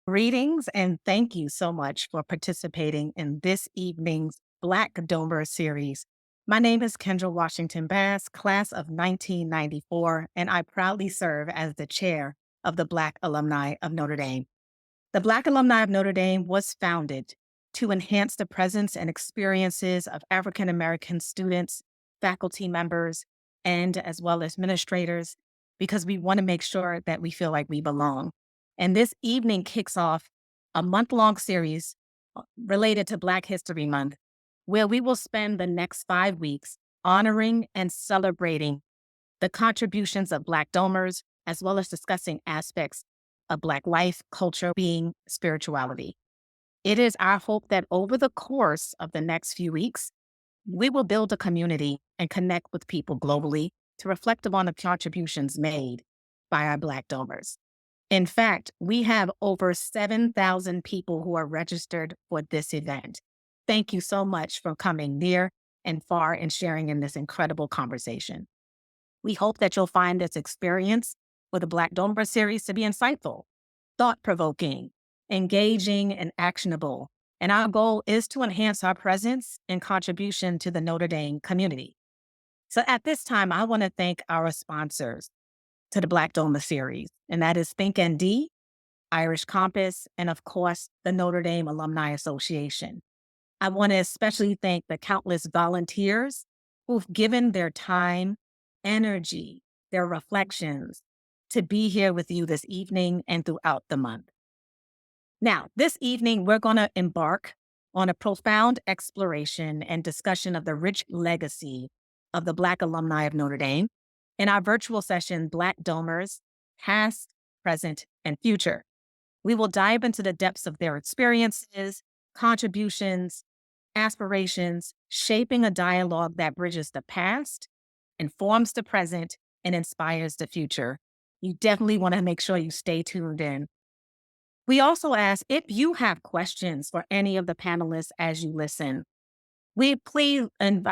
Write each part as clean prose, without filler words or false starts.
Greetings and thank you so much for participating in this evening's Black Domer series. My name is Kendra Washington-Bass, class of 1994, and I proudly serve as the chair of the Black Alumni of Notre Dame. The Black Alumni of Notre Dame was founded to enhance the presence and experiences of African American students, faculty members, and as well as administrators, because we want to make sure that we feel like we belong. And this evening kicks off a month-long series related to Black History Month, where we will spend the next 5 weeks honoring and celebrating the contributions of Black donors, as well as discussing aspects of Black life, culture, being, spirituality. It is our hope that over the course of the next few weeks, we will build a community and connect with people globally to reflect upon the contributions made by our Black donors. In fact, we have over 7,000 people who are registered for this event. Thank you so much for coming near and far and sharing in this incredible conversation. We hope that you'll find this experience with the Black Donor Series to be insightful, thought-provoking, engaging, and actionable. And our goal is to enhance our presence and contribution to the Notre Dame community. So at this time, I want to thank our sponsors to the Black Donor Series, and that is ThinkND, Irish Compass, and of course, the Notre Dame Alumni Association. I want to especially thank the countless volunteers who've given their time, energy, their reflections to be here with you this evening and throughout the month. Now, this evening, we're going to embark on a profound exploration and discussion of the rich legacy of the Black Alumni of Notre Dame in our virtual session, Black Donors, Past, Present, and Future. We will dive into the depths of their experiences, contributions, aspirations, shaping a dialogue that bridges the past, informs the present, and inspires the future. You definitely want to make sure you stay tuned in. We also ask if you have questions for any of the panelists as you listen. We please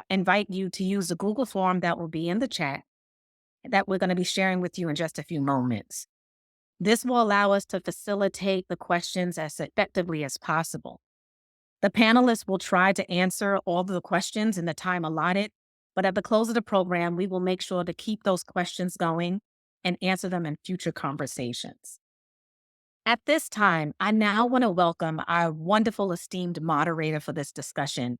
invite you to use the Google form that will be in the chat that we're going to be sharing with you in just a few moments. This will allow us to facilitate the questions as effectively as possible. The panelists will try to answer all of the questions in the time allotted, but at the close of the program, we will make sure to keep those questions going and answer them in future conversations. At this time, I now want to welcome our wonderful esteemed moderator for this discussion,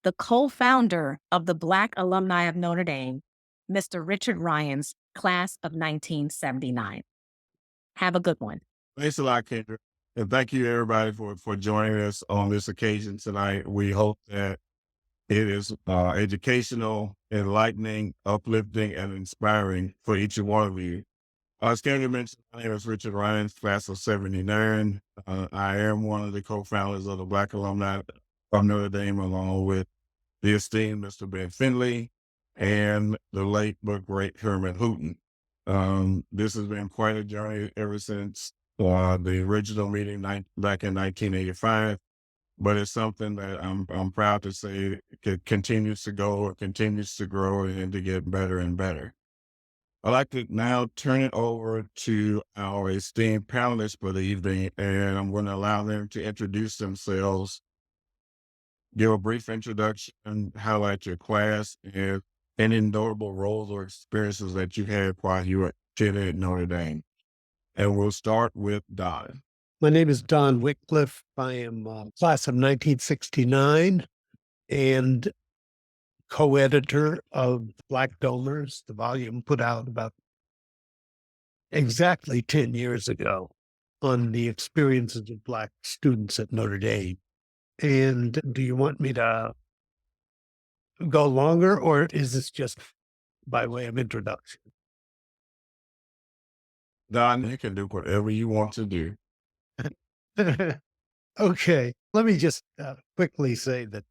the co-founder of the Black Alumni of Notre Dame, Mr. Richard Ryan's class of 1979. Have a good one. Thanks a lot, Kendra. And thank you, everybody, for joining us on this occasion tonight. We hope that it is educational, enlightening, uplifting, and inspiring for each and one of you. As Kendra mentioned, my name is Richard Ryan, class of 79. I am one of the co-founders of the Black Alumni of Notre Dame, along with the esteemed Mr. Ben Finley and the late but great Herman Hooten. This has been quite a journey ever since the original meeting back in 1985, but it's something that I'm proud to say continues to go, continues to grow, and to get better and better. I'd like to now turn it over to our esteemed panelists for the evening, and I'm going to allow them to introduce themselves, give a brief introduction, highlight your class, and any notable roles or experiences that you had while you were attending at Notre Dame. And we'll start with Don. My name is Don Wycliff. I am class of 1969 and co-editor of Black Donors, the volume put out about exactly 10 years ago on the experiences of Black students at Notre Dame. And do you want me to go longer, or is this just by way of introduction? Don, you can do whatever you want to do. Okay, let me just quickly say that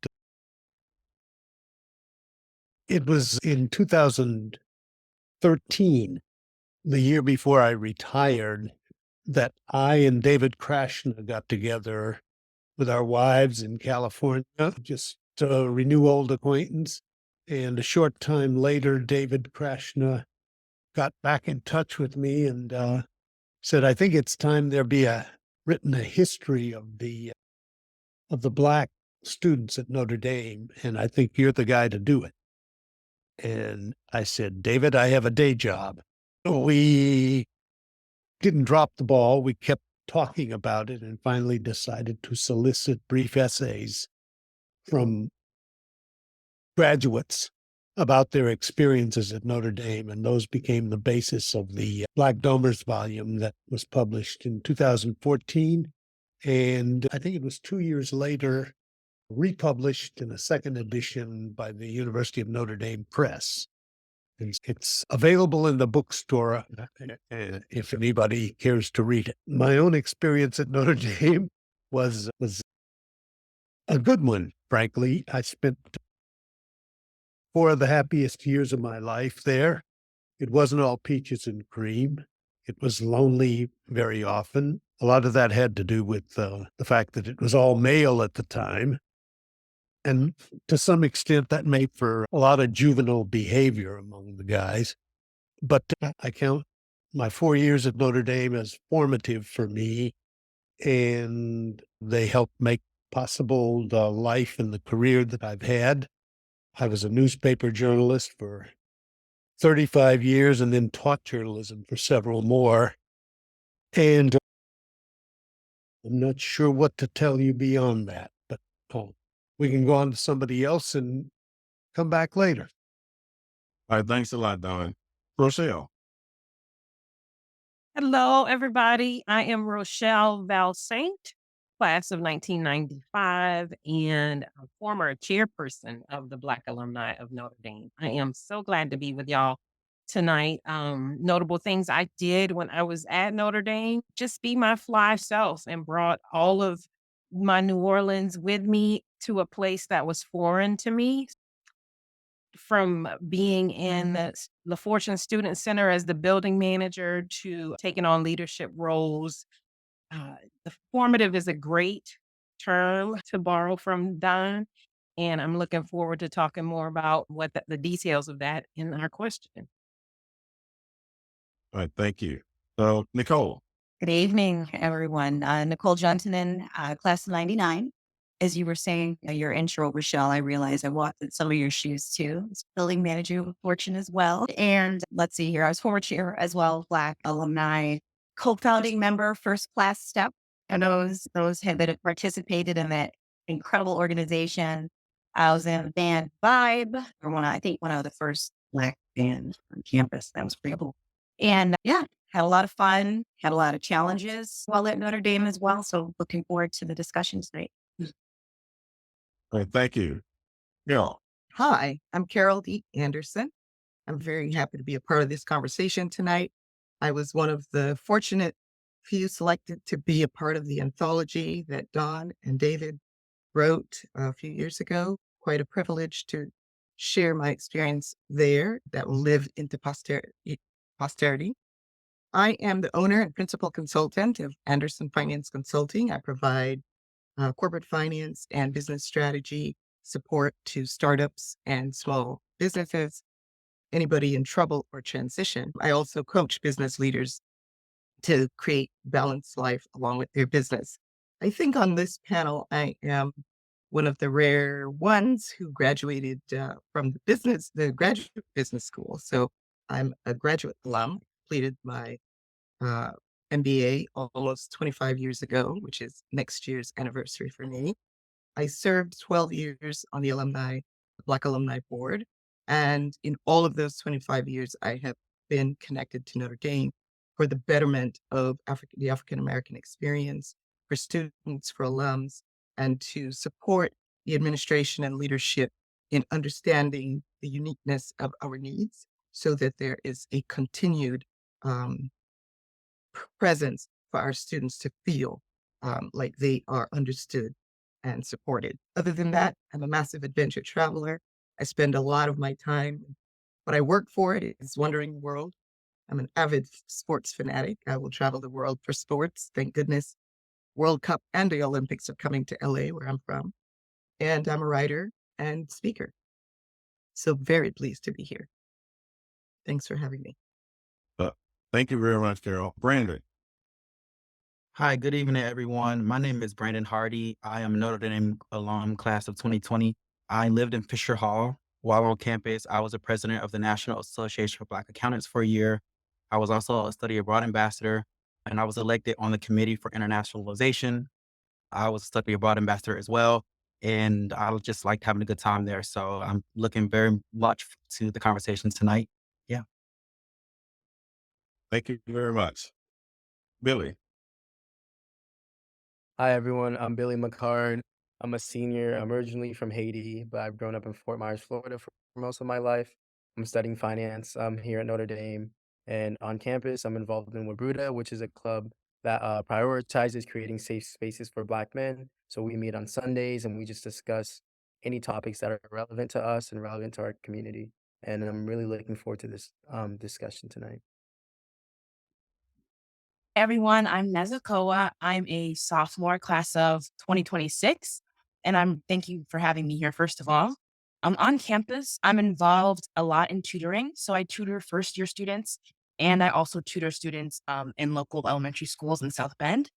it was in 2013, the year before I retired, that I and David Krashna got together with our wives in California, just to renew old acquaintance. And a short time later, David Krashna got back in touch with me and said, I think it's time there be a written a history of the Black students at Notre Dame, and I think you're the guy to do it. And I said, David, I have a day job. We didn't drop the ball. We kept talking about it and finally decided to solicit brief essays from graduates about their experiences at Notre Dame. And those became the basis of the Black Domers volume that was published in 2014. And I think it was 2 years later, republished in a second edition by the University of Notre Dame Press. And it's available in the bookstore if anybody cares to read it. My own experience at Notre Dame was a good one, frankly. I spent 4 of the happiest years of my life there. It wasn't all peaches and cream. It was lonely very often. A lot of that had to do with the fact that it was all male at the time. And to some extent, that made for a lot of juvenile behavior among the guys. But I count my 4 years at Notre Dame as formative for me, and they helped make possible the life and the career that I've had. I was a newspaper journalist for 35 years and then taught journalism for several more. And I'm not sure what to tell you beyond that, but we can go on to somebody else and come back later. All right, thanks a lot, Don. Rochelle. Hello, everybody. I am Rochelle Valsaint, class of 1995, and a former chairperson of the Black Alumni of Notre Dame. I am so glad to be with y'all tonight. Notable things I did when I was at Notre Dame, just be my fly self and brought all of my New Orleans with me to a place that was foreign to me, from being in the Fortune Student Center as the building manager to taking on leadership roles. The formative is a great term to borrow from Don, and I'm looking forward to talking more about what the details of that in our question. All right, thank you. So, Nicole. Good evening, everyone. Nicole Juntunen, class of 99. As you were saying your intro, Rochelle, I realized I walked in some of your shoes too. I was building manager with Fortune as well. And let's see here, I was former chair as well, Black Alumni, co-founding member, first class step. And those that have participated in that incredible organization. I was in the band Vibe, or I think one of the first Black bands on campus. That was pretty cool. And yeah, had a lot of fun, had a lot of challenges while at Notre Dame as well. So looking forward to the discussion tonight. All right, thank you. Yeah. Hi, I'm Carol D. Anderson. I'm very happy to be a part of this conversation tonight. I was one of the fortunate few selected to be a part of the anthology that Don and David wrote a few years ago. Quite a privilege to share my experience there that will live into posterity. I am the owner and principal consultant of Anderson Finance Consulting. I provide corporate finance and business strategy support to startups and small businesses, anybody in trouble or transition. I also coach business leaders to create balanced life along with their business. I think on this panel, I am one of the rare ones who graduated from the graduate business school. So I'm a graduate alum, completed my MBA almost 25 years ago, which is next year's anniversary for me. I served 12 years on the Black Alumni Board. And in all of those 25 years, I have been connected to Notre Dame for the betterment of the African American experience, for students, for alums, and to support the administration and leadership in understanding the uniqueness of our needs so that there is a continued presence for our students to feel like they are understood and supported. Other than that, I'm a massive adventure traveler. I spend a lot of my time. What I work for it is wandering the world. I'm an avid sports fanatic. I will travel the world for sports. Thank goodness World Cup and the Olympics are coming to LA, where I'm from. And I'm a writer and speaker. So very pleased to be here. Thanks for having me. Thank you very much, Carol. Brandon. Hi, good evening, everyone. My name is Brandon Hardy. I am a Notre Dame alum, class of 2020. I lived in Fisher Hall. While on campus, I was the president of the National Association for Black Accountants for a year. I was also a study abroad ambassador, and I was elected on the committee for internationalization. I was a study abroad ambassador as well, and I just liked having a good time there. So I'm looking very much to the conversation tonight. Yeah. Thank you very much. Billy. Hi, everyone. I'm Billy Micard. I'm a senior. I'm originally from Haiti, but I've grown up in Fort Myers, Florida for most of my life. I'm studying finance. I'm here at Notre Dame. And on campus, I'm involved in Wabruta, which is a club that prioritizes creating safe spaces for Black men. So we meet on Sundays and we just discuss any topics that are relevant to us and relevant to our community. And I'm really looking forward to this discussion tonight. Everyone, I'm Nneze Ekowa. I'm a sophomore class of 2026, and thank you for having me here, first of all. On campus, I'm involved a lot in tutoring. So I tutor first year students, and I also tutor students in local elementary schools in South Bend.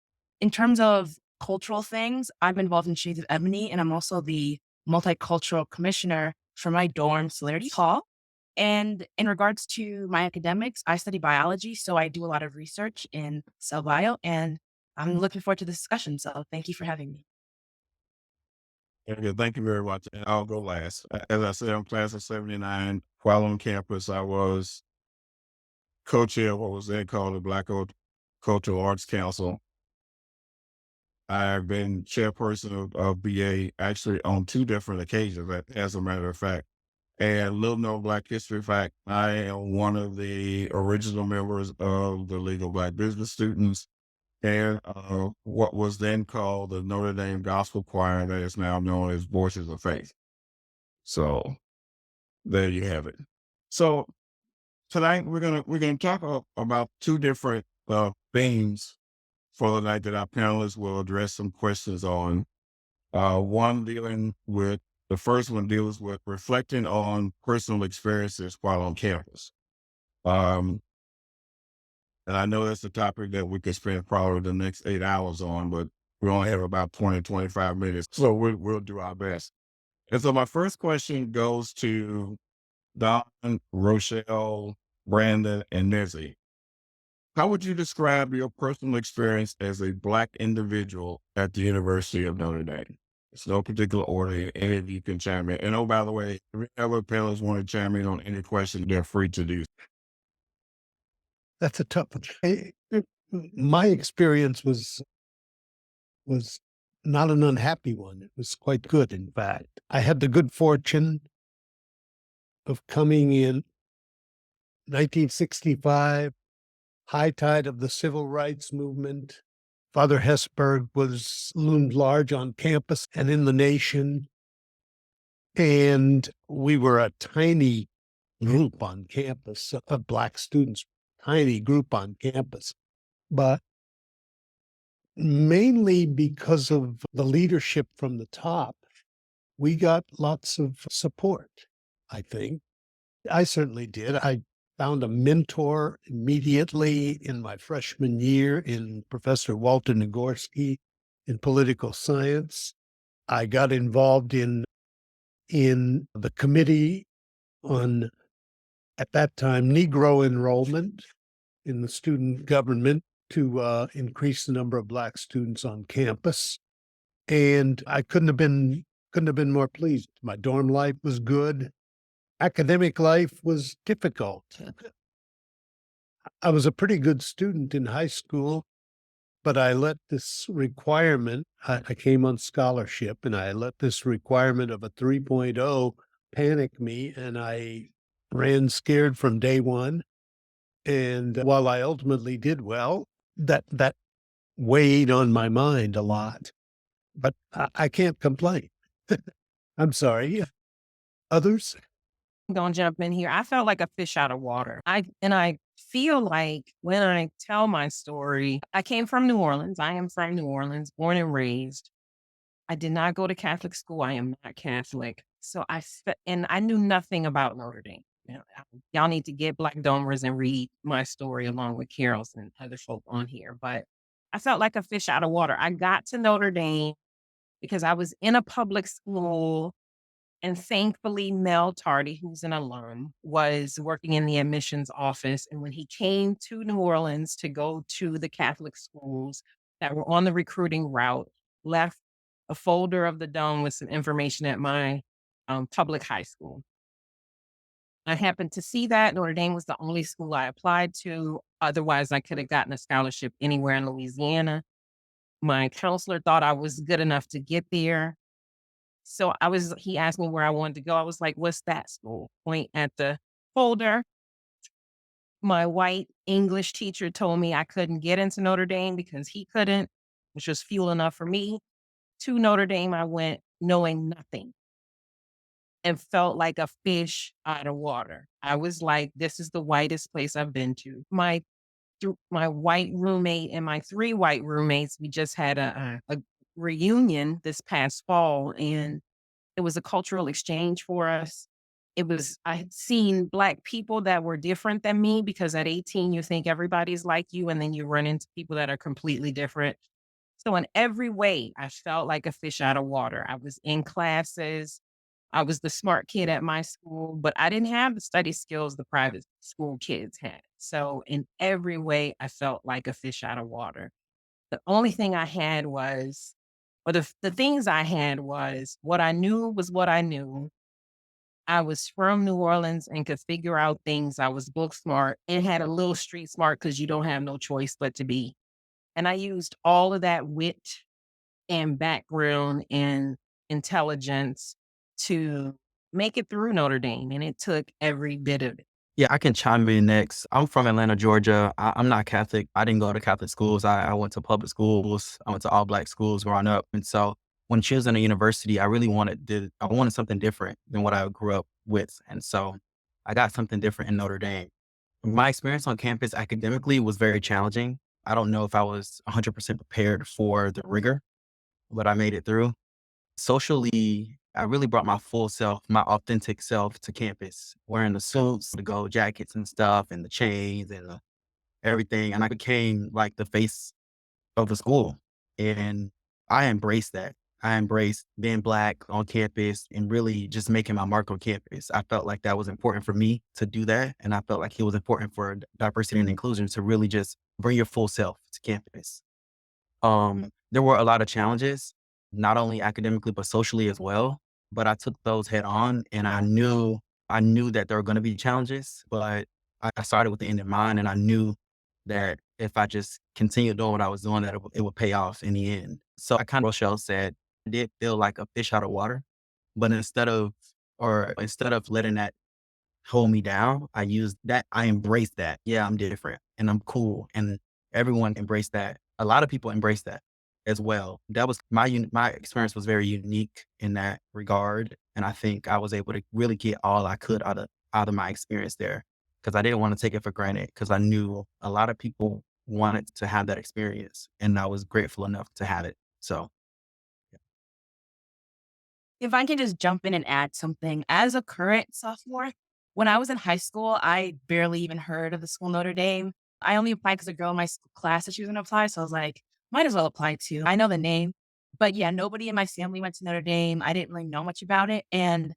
In terms of cultural things, I'm involved in Shades of Ebony, and I'm also the multicultural commissioner for my dorm, Celerity Hall. And in regards to my academics, I study biology, so I do a lot of research in cell bio, and I'm looking forward to the discussion. So thank you for having me. Very good. Thank you very much. And I'll go last. As I said, I'm class of 79. While on campus, I was co-chair of what was then called the Cultural Arts Council. I've been chairperson of BA actually on 2 different occasions, as a matter of fact. And little known Black history fact, I am one of the original members of the League of Black Business Students and what was then called the Notre Dame Gospel Choir that is now known as Voices of Faith. So there you have it. So tonight we're gonna talk about 2 different themes for the night that our panelists will address some questions on. One dealing with the first one deals with reflecting on personal experiences while on campus. And I know that's a topic that we could spend probably the next 8 hours on, but we only have about 20, 25 minutes. So we'll do our best. And so my first question goes to Don, Rochelle, Brandon, and Nneze. How would you describe your personal experience as a Black individual at the University of Notre Dame? It's no particular order. Any of you can chime in. And oh, by the way, if any other panelists want to chime in on any question, they're free to do. That's a tough one. My experience was not an unhappy one. It was quite good, in fact. I had the good fortune of coming in 1965, high tide of the civil rights movement. Father Hesburgh loomed large on campus and in the nation. And we were a tiny group on campus of Black students, tiny group on campus. But mainly because of the leadership from the top, we got lots of support, I think. I certainly did. I found a mentor immediately in my freshman year in Professor Walter Nagorski in political science. I got involved in the committee on, at that time, Negro enrollment in the student government to increase the number of Black students on campus. And I couldn't have been more pleased. My dorm life was good. Academic life was difficult. I was a pretty good student in high school, but I let this requirement, I came on scholarship, and I let this requirement of a 3.0 panic me, and I ran scared from day one. And while I ultimately did well, that weighed on my mind a lot. But I can't complain. I'm sorry. Others? I'm gonna jump in here. I felt like a fish out of water. I feel like when I tell my story, I came from New Orleans. I am from New Orleans, born and raised. I did not go to Catholic school. I am not Catholic. So and I knew nothing about Notre Dame. Y'all need to get Black Domers and read my story along with Carol's and other folk on here. But I felt like a fish out of water. I got to Notre Dame because I was in a public school, and thankfully, Mel Tardy, who's an alum, was working in the admissions office. And when he came to New Orleans to go to the Catholic schools that were on the recruiting route, left a folder of the dome with some information at my public high school. I happened to see that Notre Dame was the only school I applied to. Otherwise, I could have gotten a scholarship anywhere in Louisiana. My counselor thought I was good enough to get there. So he asked me where I wanted to go. I was like, what's that school? Point at the folder. My white English teacher told me I couldn't get into Notre Dame because he couldn't, which was fuel enough for me. To Notre Dame, I went knowing nothing and felt like a fish out of water. I was like, this is the whitest place I've been to. My white roommate and my 3 white roommates, we just had a reunion this past fall, and it was a cultural exchange for us. I had seen Black people that were different than me because at 18, you think everybody's like you, and then you run into people that are completely different. So in every way, I felt like a fish out of water. I was in classes. I was the smart kid at my school, but I didn't have the study skills the private school kids had. So in every way, I felt like a fish out of water. The only thing I had was, or the things I had was what I knew was what I knew. I was from New Orleans and could figure out things. I was book smart and had a little street smart because you don't have no choice but to be. And I used all of that wit and background and intelligence to make it through Notre Dame. And it took every bit of it. Yeah, I can chime in next. I'm from Atlanta, Georgia. I'm not Catholic. I didn't go to Catholic schools. I went to public schools. I went to all Black schools growing up. And so when choosing a university, I really I wanted something different than what I grew up with. And so I got something different in Notre Dame. My experience on campus academically was very challenging. I don't know if I was 100% prepared for the rigor, but I made it through. Socially, I really brought my full self, my authentic self to campus, wearing the suits, the gold jackets and stuff, and the chains and everything. And I became like the face of the school. And I embraced that. I embraced being Black on campus and really just making my mark on campus. I felt like that was important for me to do that. And I felt like it was important for diversity and inclusion to really just bring your full self to campus. There were a lot of challenges, not only academically, but socially as well. But I took those head on, and I knew that there were going to be challenges, but I started with the end in mind. And I knew that if I just continued doing what I was doing, that it would pay off in the end. So I kind of, Rochelle said, I did feel like a fish out of water, but instead of letting that hold me down, I embraced that. Yeah, I'm different and I'm cool. And everyone embraced that. A lot of people embraced that as well. That was my experience was very unique in that regard. And I think I was able to really get all I could out of my experience there, because I didn't want to take it for granted, because I knew a lot of people wanted to have that experience, and I was grateful enough to have it. So If I can just jump in and add something, as a current sophomore, when I was in high school, I barely even heard of the school Notre Dame. I only applied because a girl in my class said she was going to apply. So I was like, might as well apply too. I know the name. But yeah, nobody in my family went to Notre Dame. I didn't really know much about it. And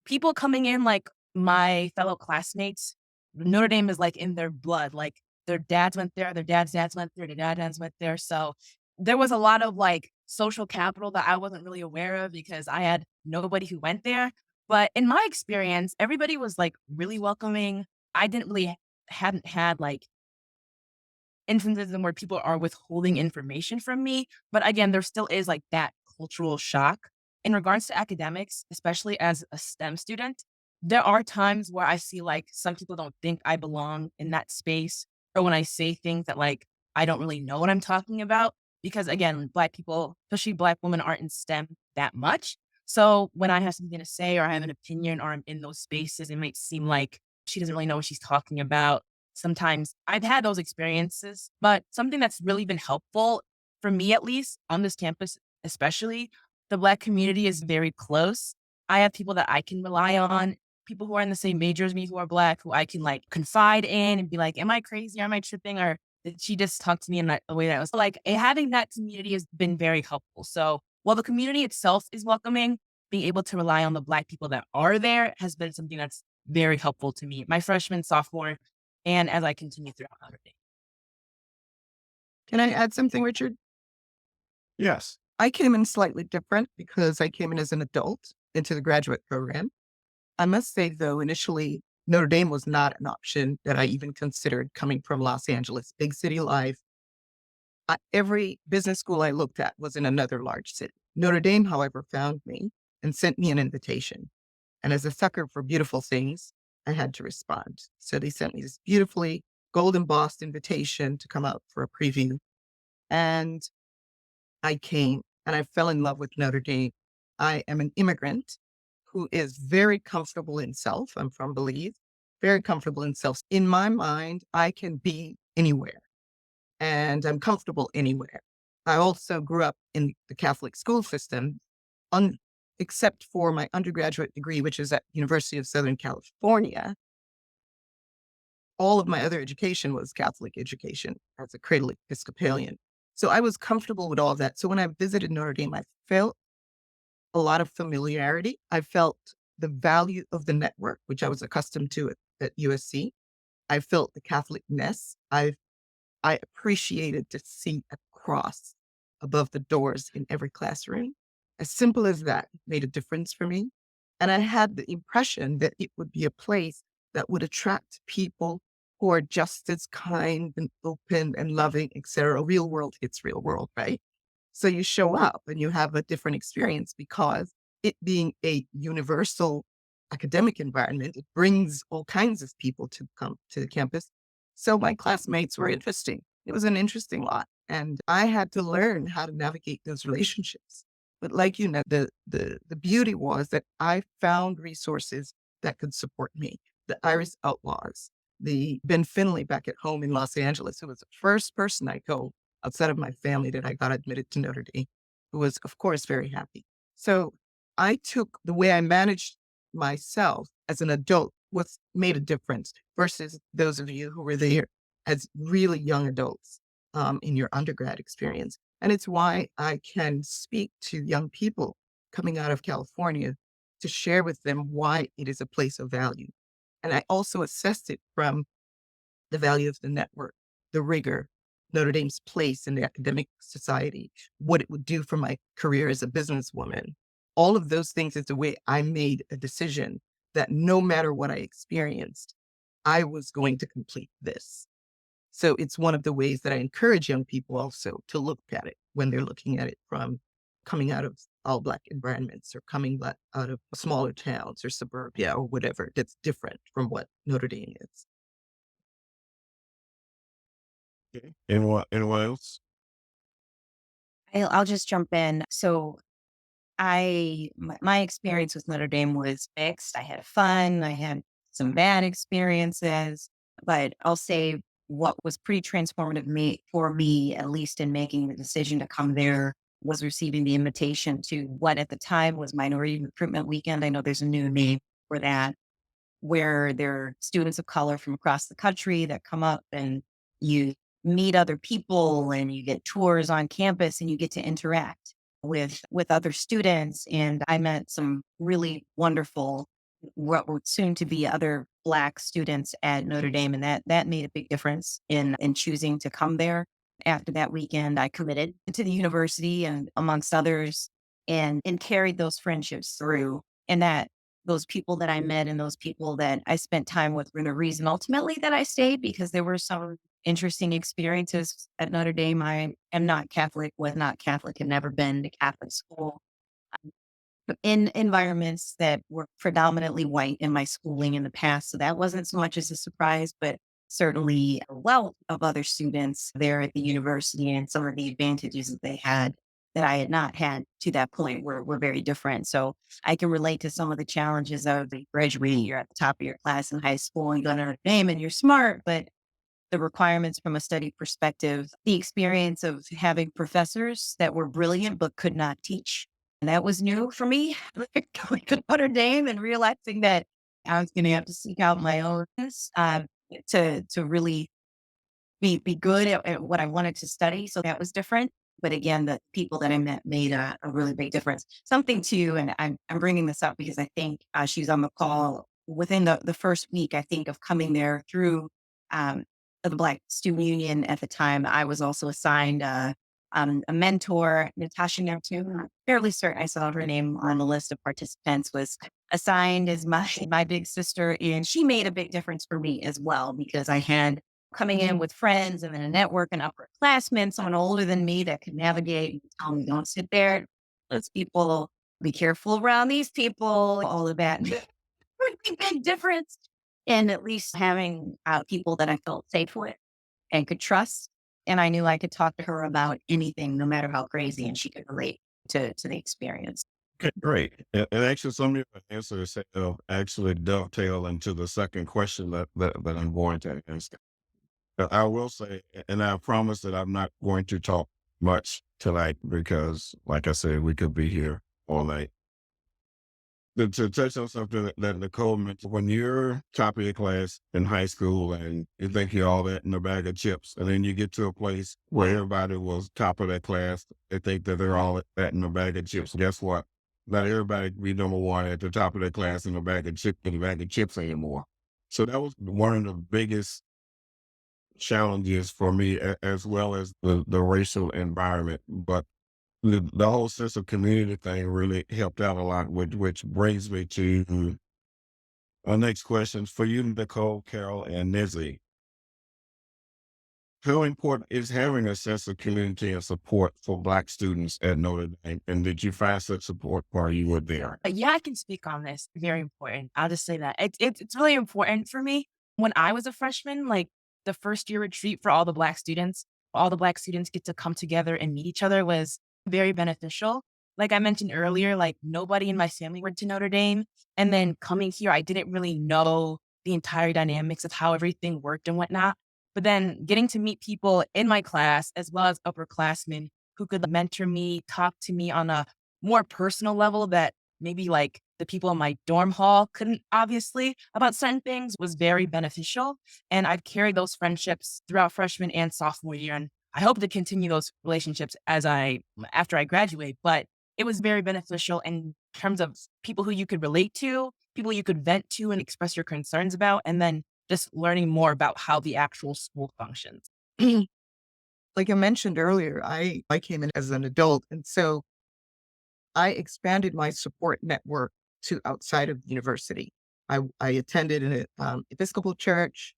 people coming in, like my fellow classmates, Notre Dame is like in their blood. Like their dads went there, their dads went there, their dads went there. So there was a lot of like social capital that I wasn't really aware of because I had nobody who went there. But in my experience, everybody was like really welcoming. I hadn't had like instances in where people are withholding information from me. But again, there still is like that cultural shock. In regards to academics, especially as a STEM student, there are times where I see like some people don't think I belong in that space, or when I say things that like I don't really know what I'm talking about. Because again, Black people, especially Black women, aren't in STEM that much. So when I have something to say or I have an opinion or I'm in those spaces, it might seem like she doesn't really know what she's talking about. Sometimes I've had those experiences, but something that's really been helpful for me, at least on this campus, especially, the Black community is very close. I have people that I can rely on, people who are in the same major as me who are Black, who I can like confide in and be like, am I crazy? Am I tripping? Or she just talked to me in a way that was like, having that community has been very helpful. So while the community itself is welcoming, being able to rely on the Black people that are there has been something that's very helpful to me, my freshman, sophomore, and as I continue throughout Notre Dame. Can I add something, Richard? Yes. I came in slightly different because I came in as an adult into the graduate program. I must say, though, initially, Notre Dame was not an option that I even considered coming from Los Angeles, big city life. Every business school I looked at was in another large city. Notre Dame, however, found me and sent me an invitation. And as a sucker for beautiful things, I had to respond. So they sent me this beautifully gold embossed invitation to come out for a preview. And I came and I fell in love with Notre Dame. I am an immigrant who is very comfortable in self. I'm from Belize, very comfortable in self. In my mind, I can be anywhere and I'm comfortable anywhere. I also grew up in the Catholic school system, except for my undergraduate degree, which is at University of Southern California. All of my other education was Catholic education as a cradle Episcopalian. So I was comfortable with all of that. So when I visited Notre Dame, I felt a lot of familiarity. I felt the value of the network, which I was accustomed to at USC. I felt the Catholicness. I appreciated to see a cross above the doors in every classroom. As simple as that made a difference for me. And I had the impression that it would be a place that would attract people who are just as kind and open and loving, etc. Real world hits real world, right? So you show up and you have a different experience because it being a universal academic environment, it brings all kinds of people to come to the campus. So my classmates were interesting. It was an interesting lot. And I had to learn how to navigate those relationships. But like you know, the beauty was that I found resources that could support me. The Irish Outlaws, the Ben Finley back at home in Los Angeles, who was the first person I told outside of my family that I got admitted to Notre Dame, who was, of course, very happy. So I took the way I managed myself as an adult made a difference versus those of you who were there as really young adults in your undergrad experience. And it's why I can speak to young people coming out of California to share with them why it is a place of value. And I also assessed it from the value of the network, the rigor, Notre Dame's place in the academic society, what it would do for my career as a businesswoman. All of those things is the way I made a decision that no matter what I experienced, I was going to complete this. So it's one of the ways that I encourage young people also to look at it when they're looking at it from coming out of all Black environments or coming out of smaller towns or suburbia or whatever that's different from what Notre Dame is. Okay. Anyone else? I'll just jump in. So my experience with Notre Dame was mixed. I had fun. I had some bad experiences, but I'll say what was pretty transformative for me, at least in making the decision to come there, was receiving the invitation to what at the time was Minority Recruitment Weekend. I know there's a new name for that, where there are students of color from across the country that come up and you meet other people and you get tours on campus and you get to interact with other students. And I met some really wonderful, what were soon to be other Black students at Notre Dame. And that made a big difference in choosing to come there. After that weekend, I committed to the university and amongst others and carried those friendships through. And that those people that I met and those people that I spent time with were the reason ultimately that I stayed, because there were some interesting experiences at Notre Dame. I am not Catholic, was not Catholic, had never been to Catholic school. But in environments that were predominantly white in my schooling in the past. So that wasn't so much as a surprise, but certainly a wealth of other students there at the university and some of the advantages that they had that I had not had to that point were very different. So I can relate to some of the challenges of graduating. You're at the top of your class in high school and you go to Notre Dame and you're smart, but the requirements from a study perspective, the experience of having professors that were brilliant but could not teach. And that was new for me, going to Notre Dame and realizing that I was going to have to seek out my own to really be good at what I wanted to study. So that was different. But again, the people that I met made a really big difference. Something too, and I'm bringing this up because I think she was on the call within the first week, I think, of coming there through um, the Black Student Union at the time. I was also assigned a mentor, Natasha Neptune. I'm fairly certain I saw her name on the list of participants, was assigned as my big sister. And she made a big difference for me as well, because I had coming in with friends and then a network and upperclassmen, someone older than me that could navigate and tell me, don't sit there. Let's people be careful around these people, all of that. Pretty big difference. And at least having people that I felt safe with and could trust. And I knew I could talk to her about anything, no matter how crazy, and she could relate to the experience. Okay, great. And actually, some of your answers actually dovetail into the second question that I'm going to ask. I will say, and I promise that I'm not going to talk much tonight because, like I said, we could be here all night. To touch on something that Nicole mentioned, when you're top of your class in high school and you think you're all that in a bag of chips, and then you get to a place where everybody was top of their class, they think that they're all that in a bag of chips. Guess what? Not everybody can be number one at the top of their class in a bag of chips anymore. So that was one of the biggest challenges for me, as well as the racial environment. But the whole sense of community thing really helped out a lot, which brings me to our next questions for you, Nicole, Carol, and Nneze. How important is having a sense of community and support for Black students at Notre Dame? And did you find such support while you were there? Yeah, I can speak on this. Very important. I'll just say that it's really important for me. When I was a freshman, like the first year retreat for all the Black students get to come together and meet each other was very beneficial. Like I mentioned earlier, like nobody in my family went to Notre Dame. And then coming here, I didn't really know the entire dynamics of how everything worked and whatnot. But then getting to meet people in my class as well as upperclassmen who could mentor me, talk to me on a more personal level that maybe like the people in my dorm hall couldn't obviously about certain things was very beneficial. And I've carried those friendships throughout freshman and sophomore year. And I hope to continue those relationships after I graduate. But it was very beneficial in terms of people who you could relate to, people you could vent to and express your concerns about, and then just learning more about how the actual school functions. Like I mentioned earlier, I came in as an adult. And so I expanded my support network to outside of the university. I attended an Episcopal church,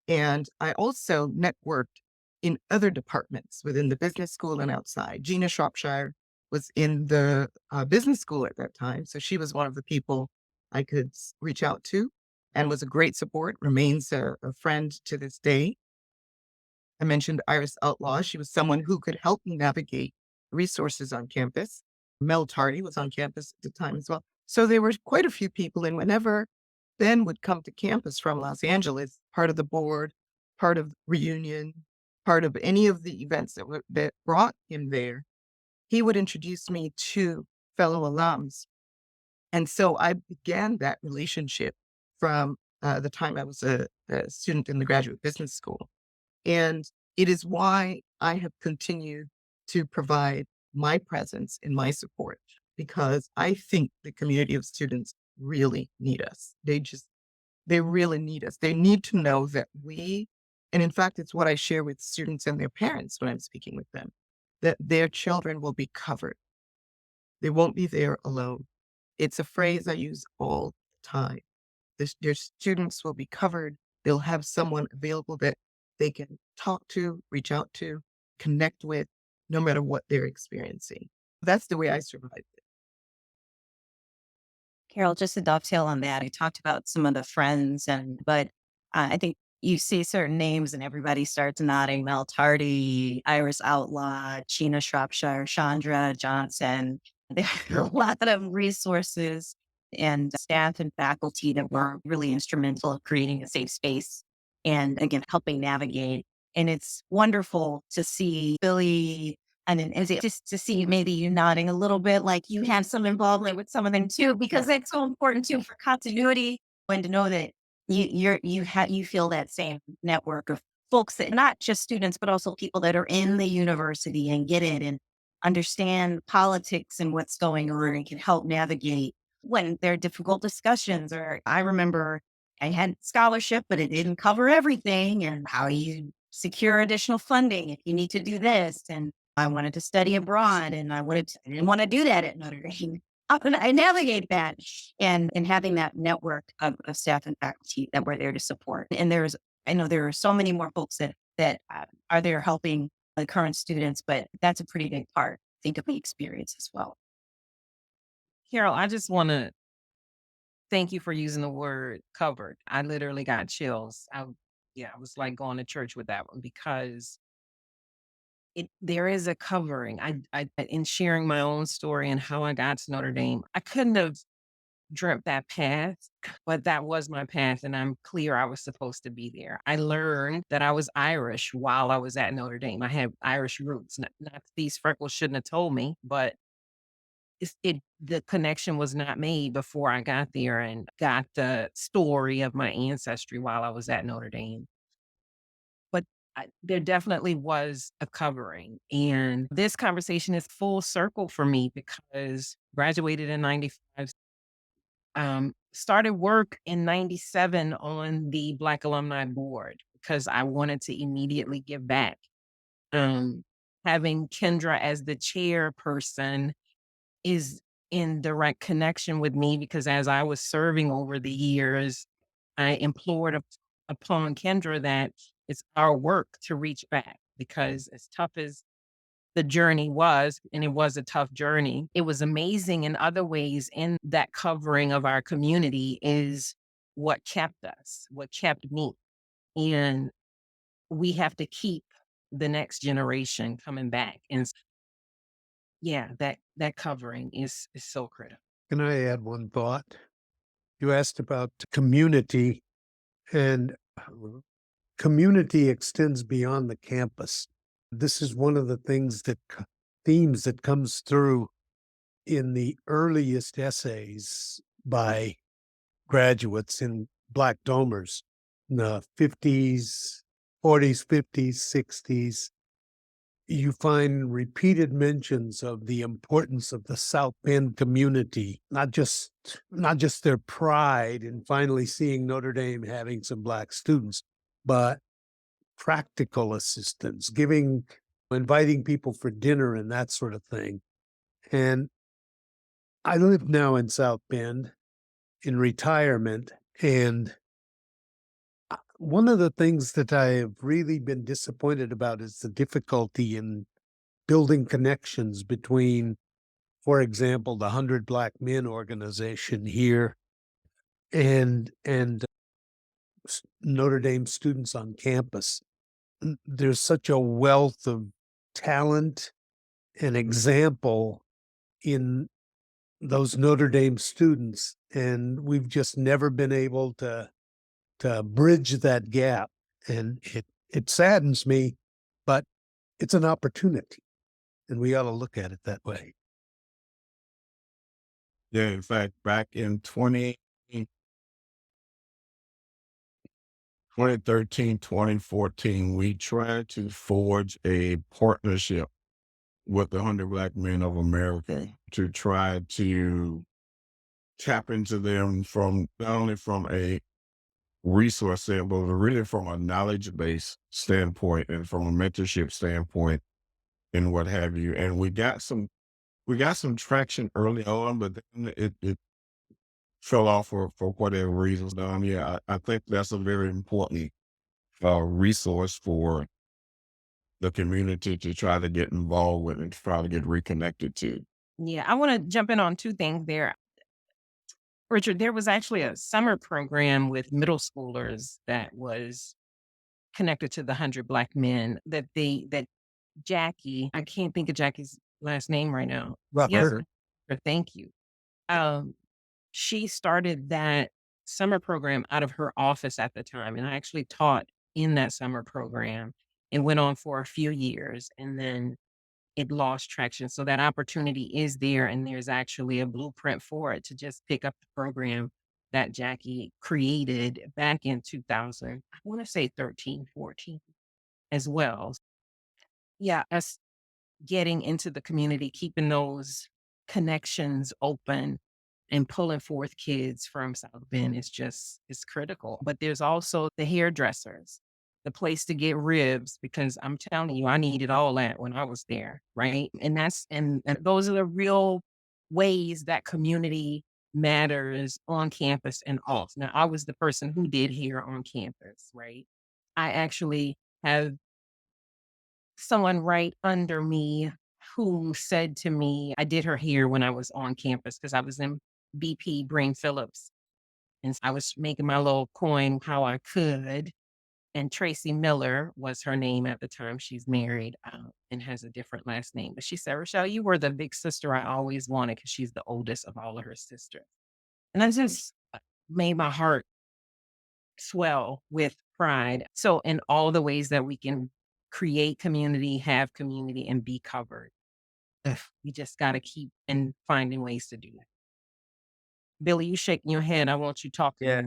and I also networked in other departments within the business school and outside. Gina Shropshire was in the business school at that time. So she was one of the people I could reach out to and was a great support, remains a friend to this day. I mentioned Iris Outlaw. She was someone who could help me navigate resources on campus. Mel Tardy was on campus at the time as well. So there were quite a few people. And whenever Ben would come to campus from Los Angeles, part of the board, part of reunion, part of any of the events that brought him there, he would introduce me to fellow alums. And so I began that relationship from the time I was a student in the graduate business school. And it is why I have continued to provide my presence and my support, because I think the community of students really need us. They really need us. They need to know that and in fact, it's what I share with students and their parents when I'm speaking with them, that their children will be covered. They won't be there alone. It's a phrase I use all the time. Their students will be covered. They'll have someone available that they can talk to, reach out to, connect with, no matter what they're experiencing. That's the way I survived it. Carol, just to dovetail on that, I talked about some of the friends, but I think you see certain names and everybody starts nodding. Mel Tardy, Iris Outlaw, Gina Shropshire, Chandra Johnson. There are a lot of resources and staff and faculty that were really instrumental in creating a safe space and again, helping navigate. And it's wonderful to see Billy and then just to see maybe you nodding a little bit like you had some involvement with some of them too, because that's so important too for continuity and to know that you feel that same network of folks that not just students, but also people that are in the university and get it and understand politics and what's going on and can help navigate when there are difficult discussions. Or I remember I had scholarship, but it didn't cover everything, and how you secure additional funding if you need to do this. And I wanted to study abroad, and I didn't want to do that at Notre Dame. How can I navigate that? And having that network of staff and faculty that were there to support. And I know there are so many more folks that are there helping the current students, but that's a pretty big part, I think, of the experience as well. Carol, I just want to thank you for using the word covered. I literally got chills. I was like going to church with that one because there is a covering. In sharing my own story and how I got to Notre Dame, I couldn't have dreamt that path, but that was my path, and I'm clear I was supposed to be there. I learned that I was Irish while I was at Notre Dame. I have Irish roots. Not that these freckles shouldn't have told me, but the connection was not made before I got there and got the story of my ancestry while I was at Notre Dame. But there definitely was a covering. And this conversation is full circle for me because graduated in 95, started work in 97 on the Black Alumni Board because I wanted to immediately give back. Having Kendra as the chairperson is in direct connection with me because as I was serving over the years, I implored upon Kendra that it's our work to reach back because as tough as the journey was, and it was a tough journey, it was amazing in other ways. In that covering of our community is what kept us, what kept me. And we have to keep the next generation coming back. And yeah, that covering is so critical. Can I add one thought? You asked about community, and community extends beyond the campus. This is one of the themes that comes through in the earliest essays by graduates in Black Domers in the 50s, 40s, 50s, 60s. You find repeated mentions of the importance of the South Bend community, not just their pride in finally seeing Notre Dame having some Black students, but practical assistance, inviting people for dinner and that sort of thing. And I live now in South Bend in retirement, and one of the things that I have really been disappointed about is the difficulty in building connections between, for example, the 100 Black Men organization here and Notre Dame students on campus. There's such a wealth of talent and example in those Notre Dame students, and we've just never been able to bridge that gap. And it saddens me, but it's an opportunity, and we ought to look at it that way. Yeah, in fact, back in 2013, 2014, we tried to forge a partnership with the 100 Black Men of America to try to tap into them from not only from a resource standpoint, but really from a knowledge-based standpoint and from a mentorship standpoint and what have you. And we got some traction early on, but then it fell off for whatever reasons. I think that's a very important resource for the community to try to get involved with and to try to get reconnected to. Yeah, I want to jump in on two things there. Richard, there was actually a summer program with middle schoolers that was connected to the 100 Black Men that Jackie, I can't think of Jackie's last name right now. Yes, Rucker. thank you. She started that summer program out of her office at the time. And I actually taught in that summer program and went on for a few years. And then it lost traction. So that opportunity is there. And there's actually a blueprint for it to just pick up the program that Jackie created back in 2000, I want to say 13, 14. as well. Yeah, us getting into the community, keeping those connections open and pulling forth kids from South Bend is critical. But there's also the hairdressers, the place to get ribs, because I'm telling you, I needed all that when I was there, right? And those are the real ways that community matters on campus and off. Now, I was the person who did hair on campus, right? I actually have someone right under me who said to me, I did her hair when I was on campus because I was in BP Brain Phillips. And I was making my little coin how I could. And Tracy Miller was her name at the time. She's married and has a different last name. But she said, Rochelle, you were the big sister I always wanted because she's the oldest of all of her sisters. And that just made my heart swell with pride. So, in all the ways that we can create community, have community, and be covered, we just got to keep and finding ways to do it. Billy, you shaking your head. I want you to talk to Yeah.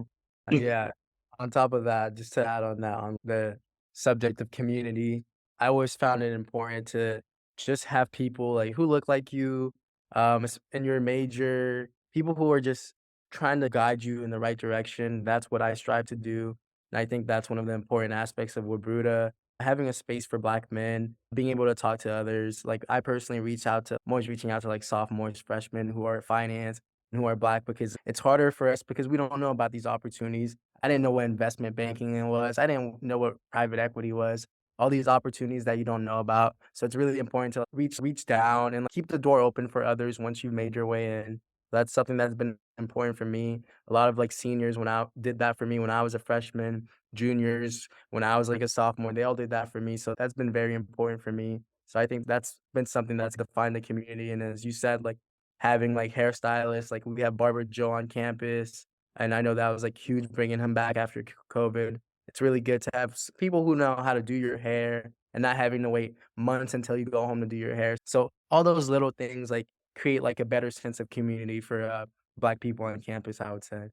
me. Yeah. On top of that, just to add on that, on the subject of community, I always found it important to just have people like who look like you, in your major, people who are just trying to guide you in the right direction. That's what I strive to do. And I think that's one of the important aspects of Wabruta, having a space for Black men, being able to talk to others. Like I personally I'm always reaching out to like sophomores, freshmen who are finance and who are Black because it's harder for us because we don't know about these opportunities. I didn't know what investment banking was. I didn't know what private equity was. All these opportunities that you don't know about. So it's really important to reach down and keep the door open for others once you've made your way in. That's something that's been important for me. A lot of like seniors when I did that for me when I was a freshman, juniors when I was like a sophomore, they all did that for me. So that's been very important for me. So I think that's been something that's defined the community. And as you said, like having like hairstylists, like we have Barber Joe on campus. And I know that was like huge bringing him back after COVID. It's really good to have people who know how to do your hair and not having to wait months until you go home to do your hair. So all those little things like create like a better sense of community for Black people on campus, I would say.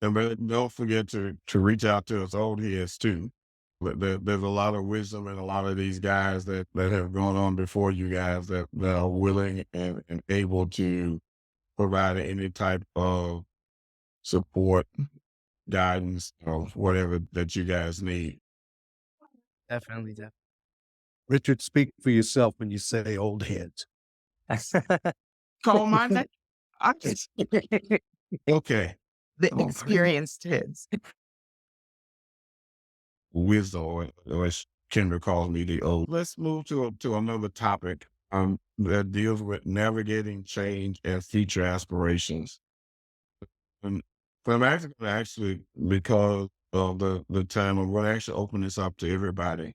And but don't forget to reach out to us old heads too. There's a lot of wisdom in a lot of these guys that have gone on before you guys that are willing and able to provide any type of support, guidance, or whatever that you guys need. Definitely, Richard, speak for yourself when you say old heads. definitely. Call my name. Okay. The Oh, experienced heads. wisdom, or as Kendra calls me, the old. Let's move to another topic that deals with navigating change and future aspirations. And so I'm actually, because of the time, I'm going to actually open this up to everybody.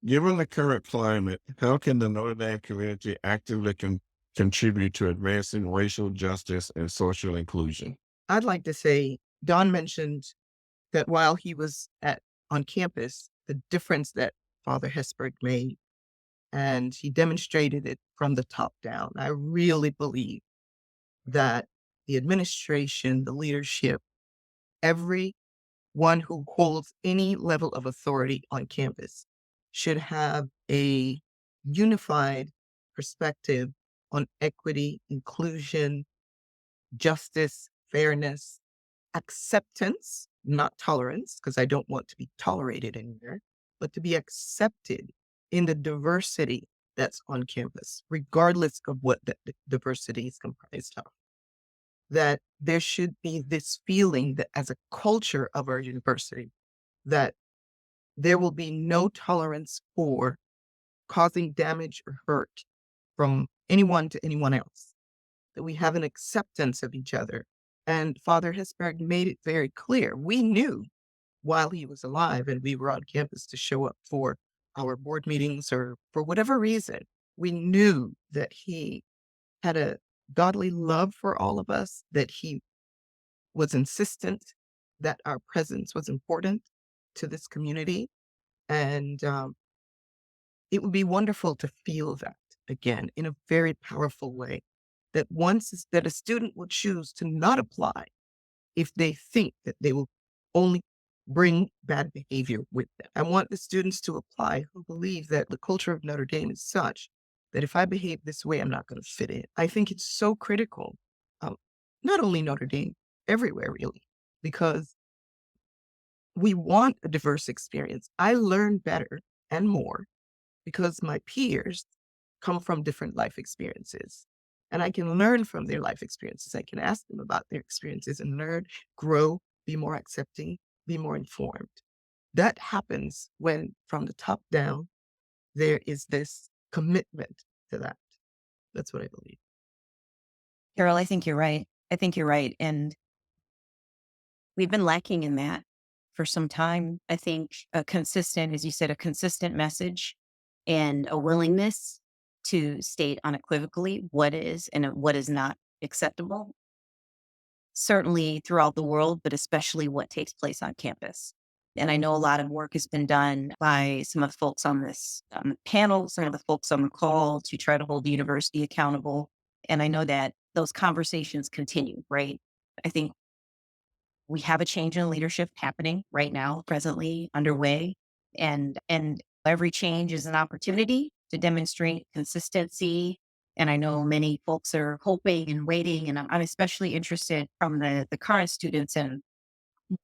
Given the current climate, how can the Notre Dame community actively contribute to advancing racial justice and social inclusion? I'd like to say, Don mentioned that while he was on campus, the difference that Father Hesburgh made, and he demonstrated it from the top down. I really believe that the administration, the leadership, everyone who holds any level of authority on campus should have a unified perspective on equity, inclusion, justice, fairness, acceptance, not tolerance, because I don't want to be tolerated anywhere, but to be accepted in the diversity that's on campus, regardless of what the diversity is comprised of. That there should be this feeling that as a culture of our university, that there will be no tolerance for causing damage or hurt from anyone to anyone else, that we have an acceptance of each other. And Father Hesburgh made it very clear. We knew while he was alive and we were on campus to show up for our board meetings or for whatever reason, we knew that he had a godly love for all of us, that he was insistent that our presence was important to this community. And it would be wonderful to feel that again in a very powerful way. That that a student will choose to not apply if they think that they will only bring bad behavior with them. I want the students to apply who believe that the culture of Notre Dame is such that if I behave this way, I'm not going to fit in. I think it's so critical, um, not only Notre Dame, everywhere really, because we want a diverse experience. I learn better and more because my peers come from different life experiences. And I can learn from their life experiences. I can ask them about their experiences and learn, grow, be more accepting, be more informed. That happens when, from the top down, there is this commitment to that. That's what I believe. Carol, I think you're right. I think you're right. And we've been lacking in that for some time. I think a consistent, as you said, a consistent message and a willingness to state unequivocally what is and what is not acceptable, certainly throughout the world, but especially what takes place on campus. And I know a lot of work has been done by some of the folks on this panel, some of the folks on the call to try to hold the university accountable. And I know that those conversations continue, right? I think we have a change in leadership happening right now, presently underway. And every change is an opportunity to demonstrate consistency. And I know many folks are hoping and waiting, and I'm especially interested from the current students and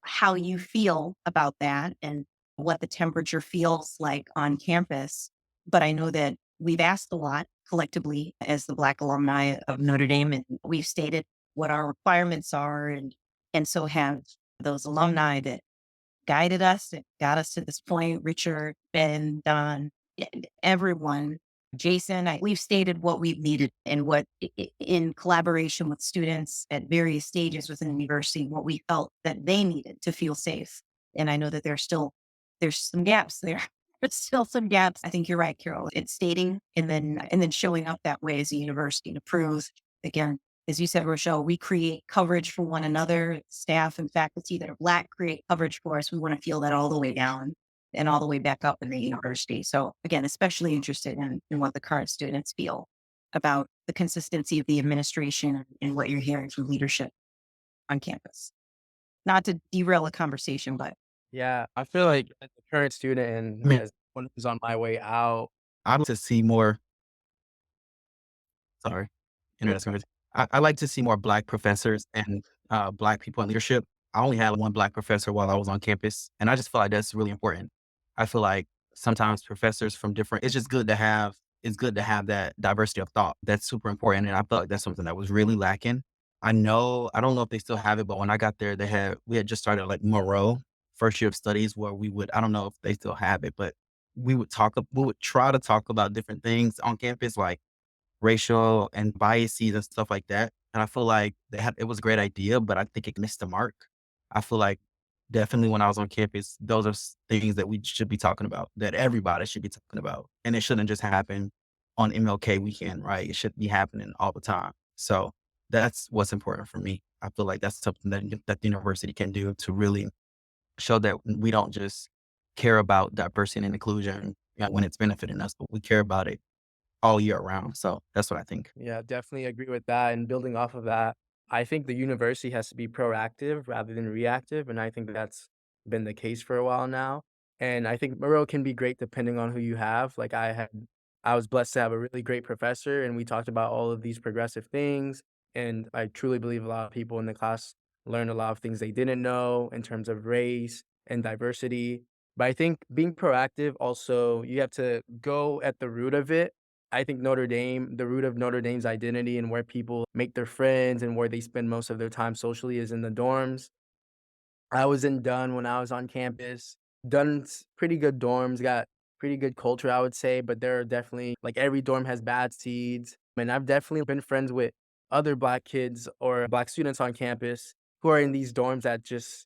how you feel about that and what the temperature feels like on campus. But I know that we've asked a lot collectively as the Black alumni of Notre Dame, and we've stated what our requirements are, and so have those alumni that guided us, that got us to this point. Richard, Ben, Don, everyone, Jason, we've stated what we've needed and what, in collaboration with students at various stages within the university, what we felt that they needed to feel safe. And I know that there's some gaps there. There's still some gaps. I think you're right, Carol. It's stating and then showing up that way as a university to prove, again, as you said, Rochelle, we create coverage for one another. Staff and faculty that are Black create coverage for us. We want to feel that all the way down and all the way back up in the university. So again, especially interested in what the current students feel about the consistency of the administration and what you're hearing from leadership on campus. Not to derail the conversation, but Yeah, I feel like as a current student I and mean, as one who's on my way out, I'd like to see more. Sorry, internet's going. I like to see more Black professors and Black people in leadership. I only had one Black professor while I was on campus, and I just feel like that's really important. I feel like sometimes professors from different. It's just good to have. It's good to have that diversity of thought. That's super important, and I felt like that's something that was really lacking. I know. I don't know if they still have it, but when I got there, we had just started like Moreau first year of studies where we would. I don't know if they still have it, but we would talk. We would try to talk about different things on campus, like racial and biases and stuff like that. And I feel like it was a great idea, but I think it missed the mark. I feel like definitely when I was on campus, those are things that we should be talking about, that everybody should be talking about. And it shouldn't just happen on MLK weekend, right? It should be happening all the time. So that's what's important for me. I feel like that's something that the university can do to really show that we don't just care about diversity and inclusion, when it's benefiting us, but we care about it all year round. So that's what I think. yeah, definitely agree with that. And building off of that, I think the university has to be proactive rather than reactive. And I think that's been the case for a while now. And I think Moreau can be great depending on who you have. Like I was blessed to have a really great professor and we talked about all of these progressive things. And I truly believe a lot of people in the class learned a lot of things they didn't know in terms of race and diversity. But I think being proactive also, you have to go at the root of it. I think Notre Dame, the root of Notre Dame's identity and where people make their friends and where they spend most of their time socially is in the dorms. I was in Dunn when I was on campus. Dunn's pretty good dorms, got pretty good culture, I would say, but there are definitely, like, every dorm has bad seeds. And I've definitely been friends with other Black kids or Black students on campus who are in these dorms that just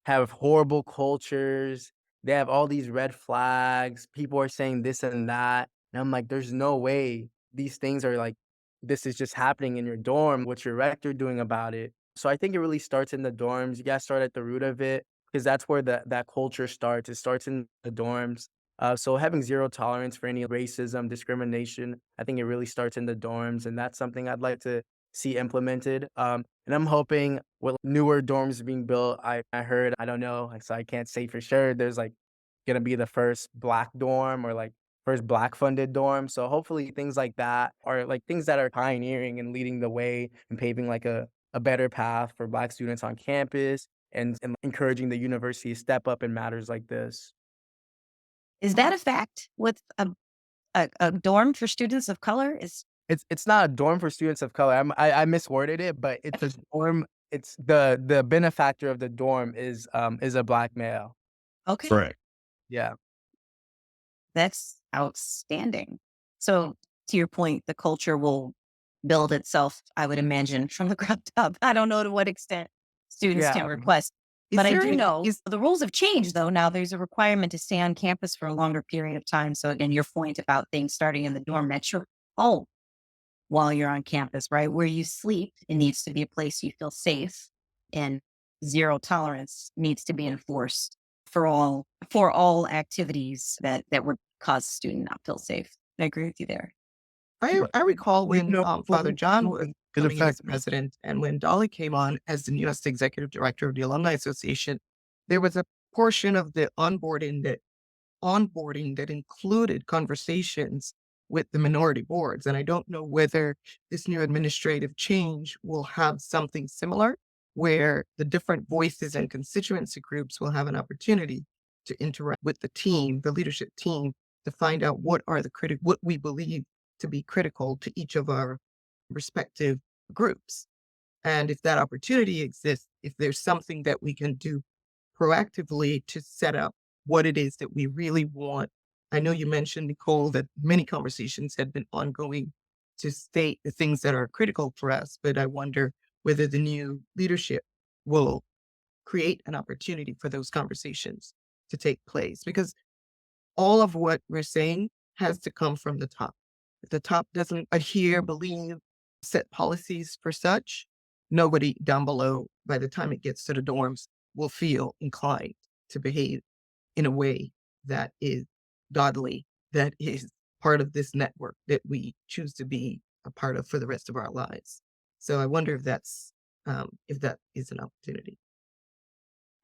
have horrible cultures. They have all these red flags. People are saying this and that. And I'm like, there's no way these things are like, this is just happening in your dorm. What's your rector doing about it? So I think it really starts in the dorms. You gotta start at the root of it because that's where that culture starts. It starts in the dorms. So having zero tolerance for any racism, discrimination, I think it really starts in the dorms, and that's something I'd like to see implemented. And I'm hoping with newer dorms being built, I heard, I don't know, like, so I can't say for sure, there's like gonna be the first Black dorm or like first Black funded dorm. So hopefully things like that are like things that are pioneering and leading the way and paving like a better path for Black students on campus and encouraging the university to step up in matters like this. Is that a fact with a dorm for students of color? Is It's not a dorm for students of color. I misworded it, but it's a dorm. It's the benefactor of the dorm is a Black male. okay. Correct. Yeah. That's outstanding. So, to your point, the culture will build itself, I would imagine, from the ground up. I don't know to what extent students Yeah. can request, Is but I there do any- know is the rules have changed, though. Now there's a requirement to stay on campus for a longer period of time. So, again, your point about things starting in the dorm, that's your home while you're on campus, right? Where you sleep, it needs to be a place you feel safe, and zero tolerance needs to be enforced for all activities that would cause a student not feel safe. I agree with you there. I recall We when know Father John in was coming in as effect, president, and when Dolly came on as the newest executive director of the Alumni Association, there was a portion of the onboarding that included conversations with the minority boards. And I don't know whether this new administrative change will have something similar, where the different voices and constituency groups will have an opportunity to interact with the team, the leadership team, to find out what we believe to be critical to each of our respective groups. And if that opportunity exists, if there's something that we can do proactively to set up what it is that we really want. I know you mentioned, Nicole, that many conversations had been ongoing to state the things that are critical for us, but I wonder whether the new leadership will create an opportunity for those conversations to take place, because all of what we're saying has to come from the top. If the top doesn't adhere, believe, set policies for such, nobody down below, by the time it gets to the dorms, will feel inclined to behave in a way that is godly, that is part of this network that we choose to be a part of for the rest of our lives. So I wonder if that is an opportunity.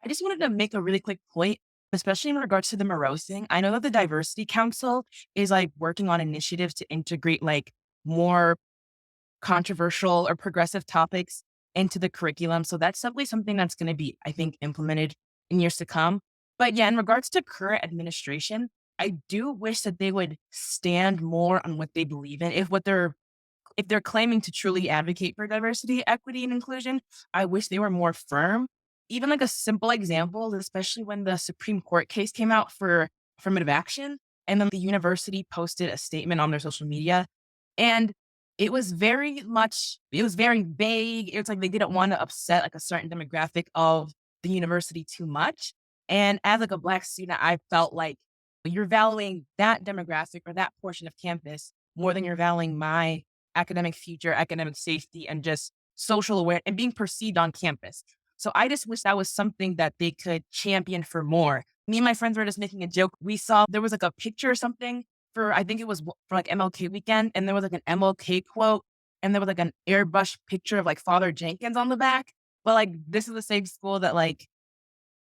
I just wanted to make a really quick point, especially in regards to the Morose thing. I know that the Diversity Council is like working on initiatives to integrate like more controversial or progressive topics into the curriculum. So that's definitely something that's going to be, I think, implemented in years to come. But yeah, in regards to current administration, I do wish that they would stand more on what they believe in. If they're claiming to truly advocate for diversity, equity, and inclusion, I wish they were more firm. Even like a simple example, especially when the Supreme Court case came out for affirmative action, and then the university posted a statement on their social media, and it was very vague. It was like they didn't want to upset like a certain demographic of the university too much. And as like a Black student, I felt like you're valuing that demographic or that portion of campus more than you're valuing my academic future, academic safety, and just social awareness and being perceived on campus. So I just wish that was something that they could champion for more. Me and my friends were just making a joke. We saw there was like a picture or something for, I think it was for like MLK weekend, and there was like an MLK quote, and there was like an airbrush picture of like Father Jenkins on the back. But like, this is the same school that like,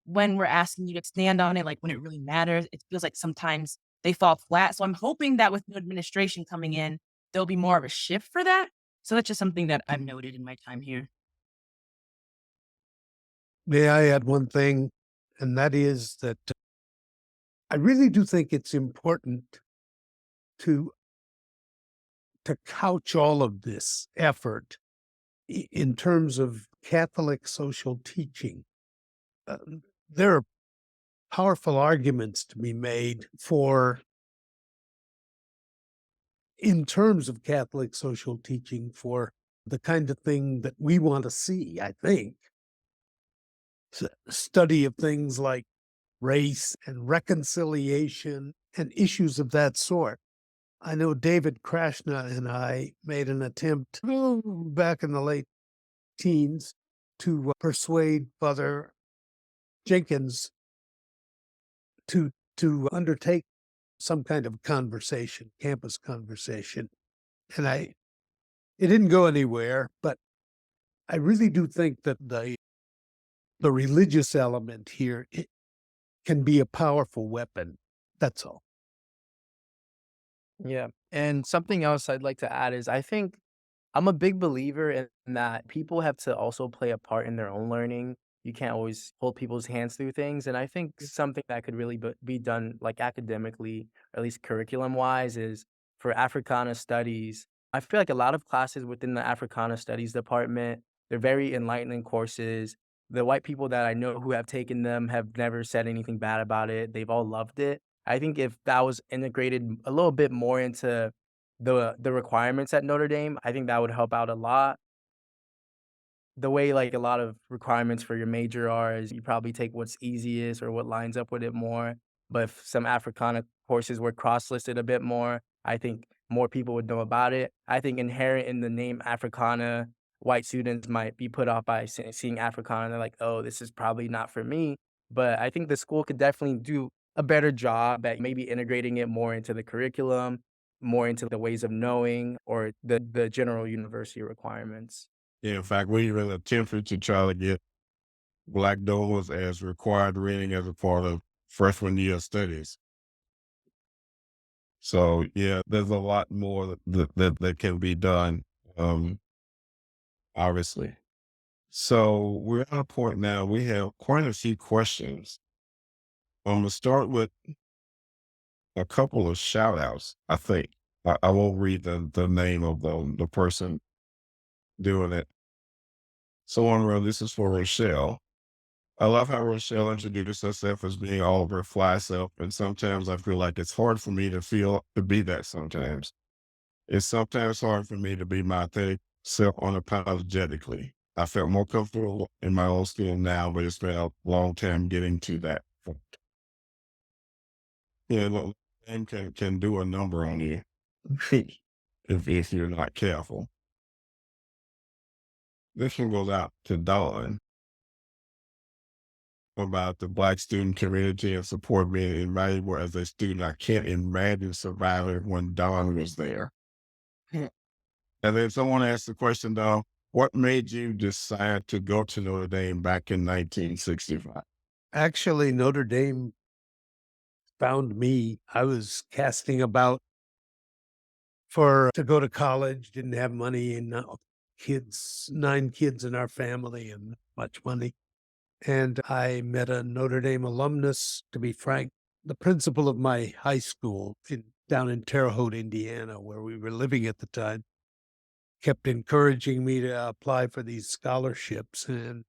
when we're asking you to stand on it, like when it really matters, it feels like sometimes they fall flat. So I'm hoping that with new administration coming in, there'll be more of a shift for that. So that's just something that I've noted in my time here. may I add one thing, and that is that I really do think it's important to couch all of this effort in terms of Catholic social teaching. Uh, there are powerful arguments to be made in terms of Catholic social teaching, for the kind of thing that we want to see, I think. Study of things like race and reconciliation and issues of that sort. I know David Krashna and I made an attempt back in the late teens to persuade Father Jenkins to undertake some kind of conversation, campus conversation. And It didn't go anywhere, but I really do think that the religious element here can be a powerful weapon. That's all. Yeah. And something else I'd like to add is I think I'm a big believer in that people have to also play a part in their own learning. You can't always hold people's hands through things. And I think something that could really be done, like academically, or at least curriculum wise, is for Africana studies. I feel like a lot of classes within the Africana studies department, they're very enlightening courses. The white people that I know who have taken them have never said anything bad about it. They've all loved it. I think if that was integrated a little bit more into the requirements at Notre Dame, I think that would help out a lot. The way like a lot of requirements for your major are is you probably take what's easiest or what lines up with it more. But if some Africana courses were cross-listed a bit more, I think more people would know about it. I think inherent in the name Africana, white students might be put off by seeing Africana. They're like, oh, this is probably not for me. But I think the school could definitely do a better job at maybe integrating it more into the curriculum, more into the ways of knowing or the general university requirements. Yeah, in fact, we even attempted to try to get Black Doors as required reading as a part of freshman year studies. So yeah, there's a lot more that can be done, obviously. So we're at a point now, we have quite a few questions. I'm gonna start with a couple of shout outs, I think. I won't read the name of the person doing it. So on, this is for Rochelle. I love how Rochelle introduced herself as being all of her fly self, and sometimes I feel like it's hard for me to be that sometimes. It's sometimes hard for me to be my authentic self unapologetically. I felt more comfortable in my old skin now, but it's been a long time getting to that point. Yeah, look, name can do a number on you if you're not careful. This one goes out to Dawn about the Black student community and support being invaluable as a student. I can't imagine surviving when Dawn was there. And then someone asked the question, Dawn, what made you decide to go to Notre Dame back in 1965? Actually, Notre Dame found me. I was casting about to go to college, didn't have money, and 9 kids in our family and not much money. And I met a Notre Dame alumnus, to be frank, the principal of my high school down in Terre Haute, Indiana, where we were living at the time, kept encouraging me to apply for these scholarships. And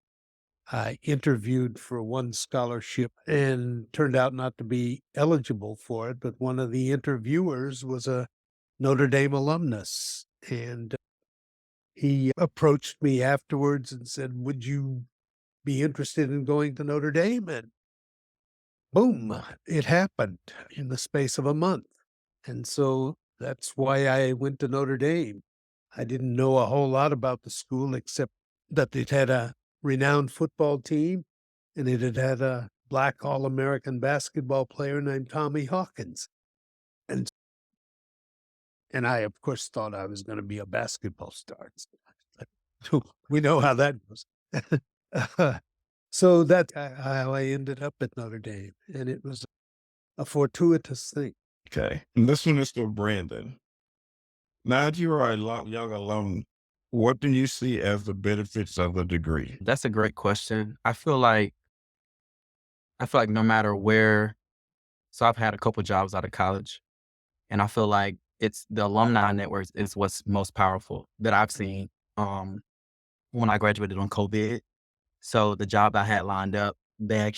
I interviewed for one scholarship and turned out not to be eligible for it. But one of the interviewers was a Notre Dame alumnus. And he approached me afterwards and said, would you be interested in going to Notre Dame? And boom, it happened in the space of a month. And so that's why I went to Notre Dame. I didn't know a whole lot about the school except that it had a renowned football team and it had had a Black All-American basketball player named Tommy Hawkins. And I, of course, thought I was going to be a basketball star. We know how that goes. So that's how I ended up at Notre Dame. And it was a fortuitous thing. Okay. And this one is for Brandon. Now that you are a young alum, what do you see as the benefits of the degree? That's a great question. I feel like no matter where, so I've had a couple jobs out of college, and I feel like it's the alumni network is what's most powerful that I've seen. When I graduated on COVID, so the job I had lined up, they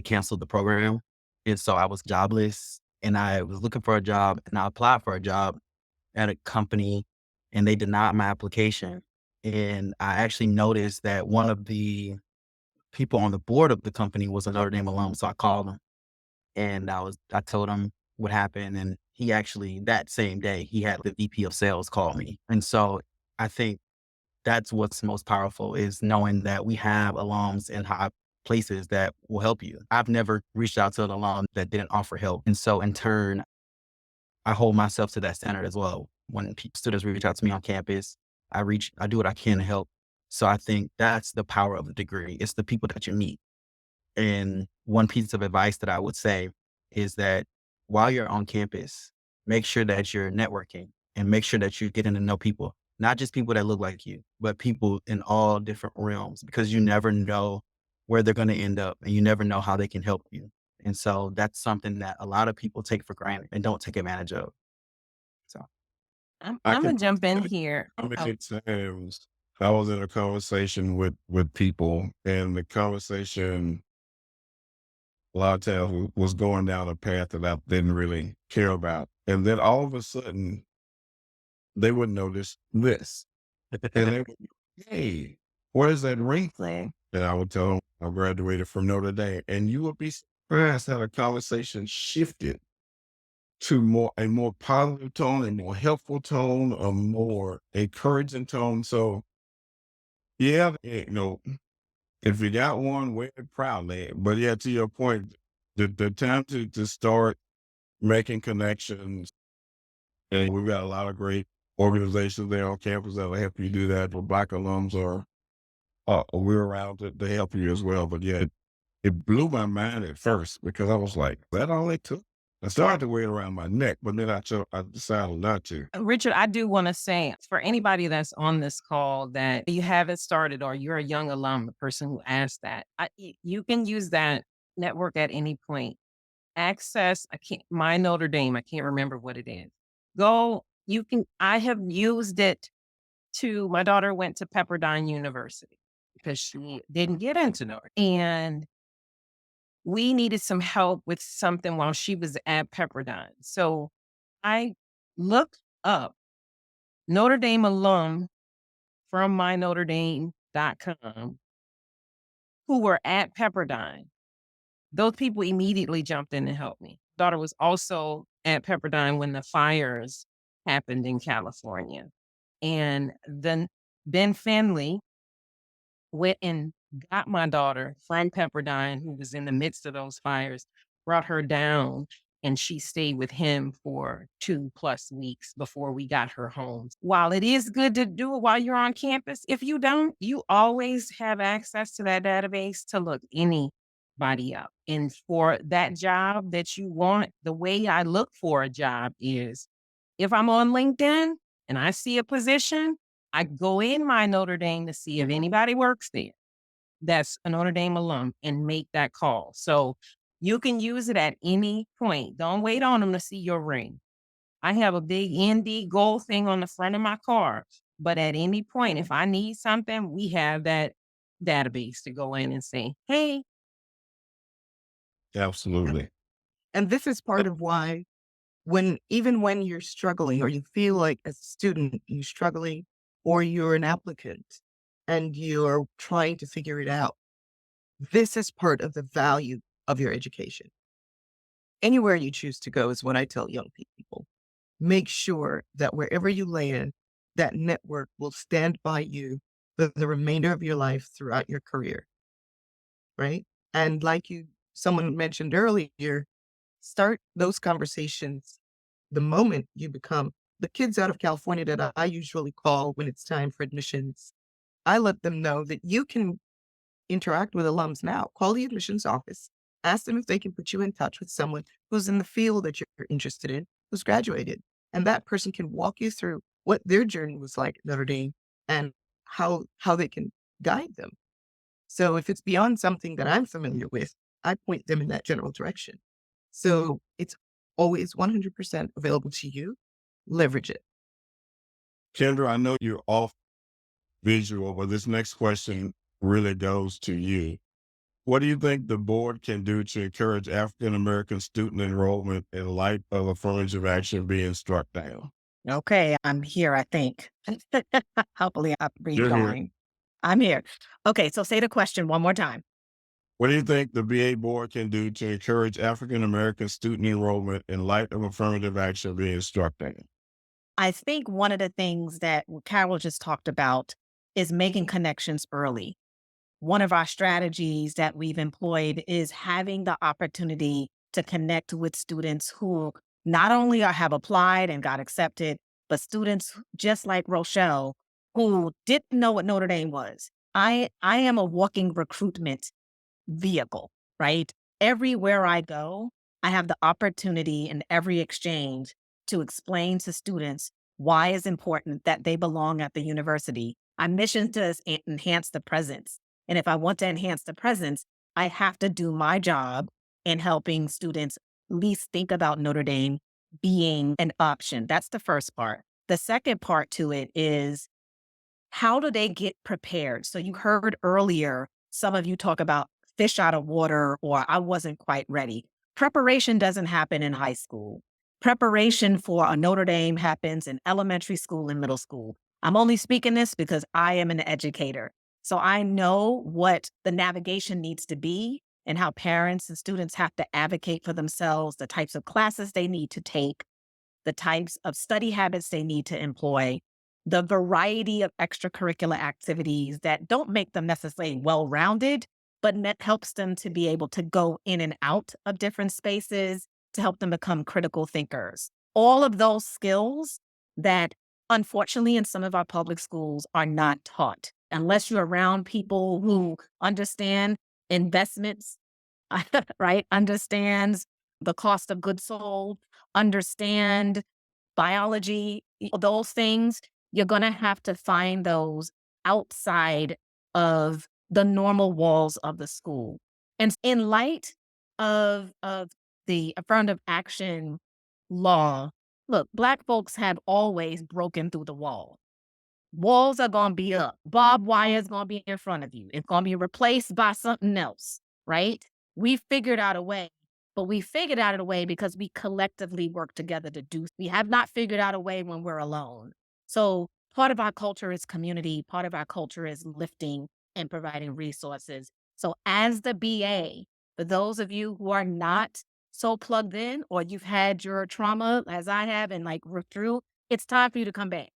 canceled the program, and so I was jobless, and I was looking for a job, and I applied for a job at a company, and they denied my application. And I actually noticed that one of the people on the board of the company was a Notre Dame alum, so I called him and I told him what happened, and he actually that same day he had the VP of sales call me. And so I think that's what's most powerful is knowing that we have alums in high places that will help you. I've never reached out to an alum that didn't offer help. And so in turn, I hold myself to that standard as well. When students reach out to me on campus, I do what I can to help. So I think that's the power of the degree. It's the people that you meet. And one piece of advice that I would say is that while you're on campus, make sure that you're networking and make sure that you're getting to know people, not just people that look like you, but people in all different realms, because you never know where they're going to end up and you never know how they can help you. And so that's something that a lot of people take for granted and don't take advantage of. So I'm I Imma can jump in tell you here. how Oh, many times I was in a conversation with people, and the conversation a lot of times was going down a path that I didn't really care about. And then all of a sudden, they would notice this. And they would, hey, where's that ring from? And I would tell them I graduated from Notre Dame. And you would be surprised how the conversation shifted to a more positive tone, a more helpful tone, a more encouraging tone. So yeah, if you got one, wear it proudly. But yeah, to your point, the time to start making connections, and we've got a lot of great organizations there on campus that'll help you do that. For Black alums, or we're around to help you as well. But yeah, it blew my mind at first because I was like, "That all it took?" I started to wear it around my neck, but then I decided not to. Richard, I do wanna say, for anybody that's on this call that you haven't started or you're a young alum, the person who asked that, you can use that network at any point. Access, I can't my Notre Dame, I can't remember what it is. I have used it to my daughter went to Pepperdine University because she didn't get into Notre and we needed some help with something while she was at Pepperdine. So I looked up Notre Dame alum from mynotredame.com who were at Pepperdine. Those people immediately jumped in and helped me. Daughter was also at Pepperdine when the fires happened in California. And then Ben Finley went and got my daughter from Pepperdine, who was in the midst of those fires, brought her down, and she stayed with him for 2+ weeks before we got her home. While it is good to do it while you're on campus, if you don't, you always have access to that database to look anybody up. And for that job that you want, the way I look for a job is if I'm on LinkedIn and I see a position, I go in my Notre Dame to see if anybody works there that's a Notre Dame alum and make that call. So you can use it at any point. Don't wait on them to see your ring. I have a big ND gold thing on the front of my car, but at any point, if I need something, we have that database to go in and say, hey, Absolutely. And this is part of why even when you're struggling or you feel like as a student you're struggling or you're an applicant and you're trying to figure it out, this is part of the value of your education. Anywhere you choose to go is what I tell young people. Make sure that wherever you land, that network will stand by you for the remainder of your life throughout your career, right? And like someone mentioned earlier, start those conversations the moment you become the kids out of California that I usually call when it's time for admissions. I let them know that you can interact with alums now. Call the admissions office, ask them if they can put you in touch with someone who's in the field that you're interested in, who's graduated. And that person can walk you through what their journey was like at Notre Dame and how they can guide them. So if it's beyond something that I'm familiar with, I point them in that general direction. So it's always 100% available to you. Leverage it. Kendra, I know you're off visual, but this next question really goes to you. What do you think the board can do to encourage African American student enrollment in light of affirmative action being struck down? Okay, I'm here, I think. Hopefully, I'm You're here. rejoined. I'm here. Okay, so say the question one more time. What do you think the BA board can do to encourage African American student enrollment in light of affirmative action being struck down? I think one of the things that Carol just talked about is making connections early. One of our strategies that we've employed is having the opportunity to connect with students who not only have applied and got accepted, but students just like Rochelle who didn't know what Notre Dame was. I am a walking recruitment vehicle, right? Everywhere I go, I have the opportunity in every exchange to explain to students why it's important that they belong at the university. Our mission is to enhance the presence. And if I want to enhance the presence, I have to do my job in helping students at least think about Notre Dame being an option. That's the first part. The second part to it is, how do they get prepared? So you heard earlier, some of you talk about fish out of water or I wasn't quite ready. Preparation doesn't happen in high school. Preparation for a Notre Dame happens in elementary school and middle school. I'm only speaking this because I am an educator. So I know what the navigation needs to be and how parents and students have to advocate for themselves, the types of classes they need to take, the types of study habits they need to employ, the variety of extracurricular activities that don't make them necessarily well-rounded, but helps them to be able to go in and out of different spaces to help them become critical thinkers. All of those skills that unfortunately in some of our public schools are not taught unless you're around people who understand investments, right? Understands the cost of goods sold, understand biology, those things, you're going to have to find those outside of the normal walls of the school. And in light of the affirmative action law, look, Black folks have always broken through the wall. Walls are going to be up. Barbed wire is going to be in front of you. It's going to be replaced by something else, right? We figured out a way, but we figured out a way because we collectively work together to do. We have not figured out a way when we're alone. So part of our culture is community. Part of our culture is lifting and providing resources. So as the BA, for those of you who are not so plugged in or you've had your trauma as I have and like worked through, it's time for you to come back.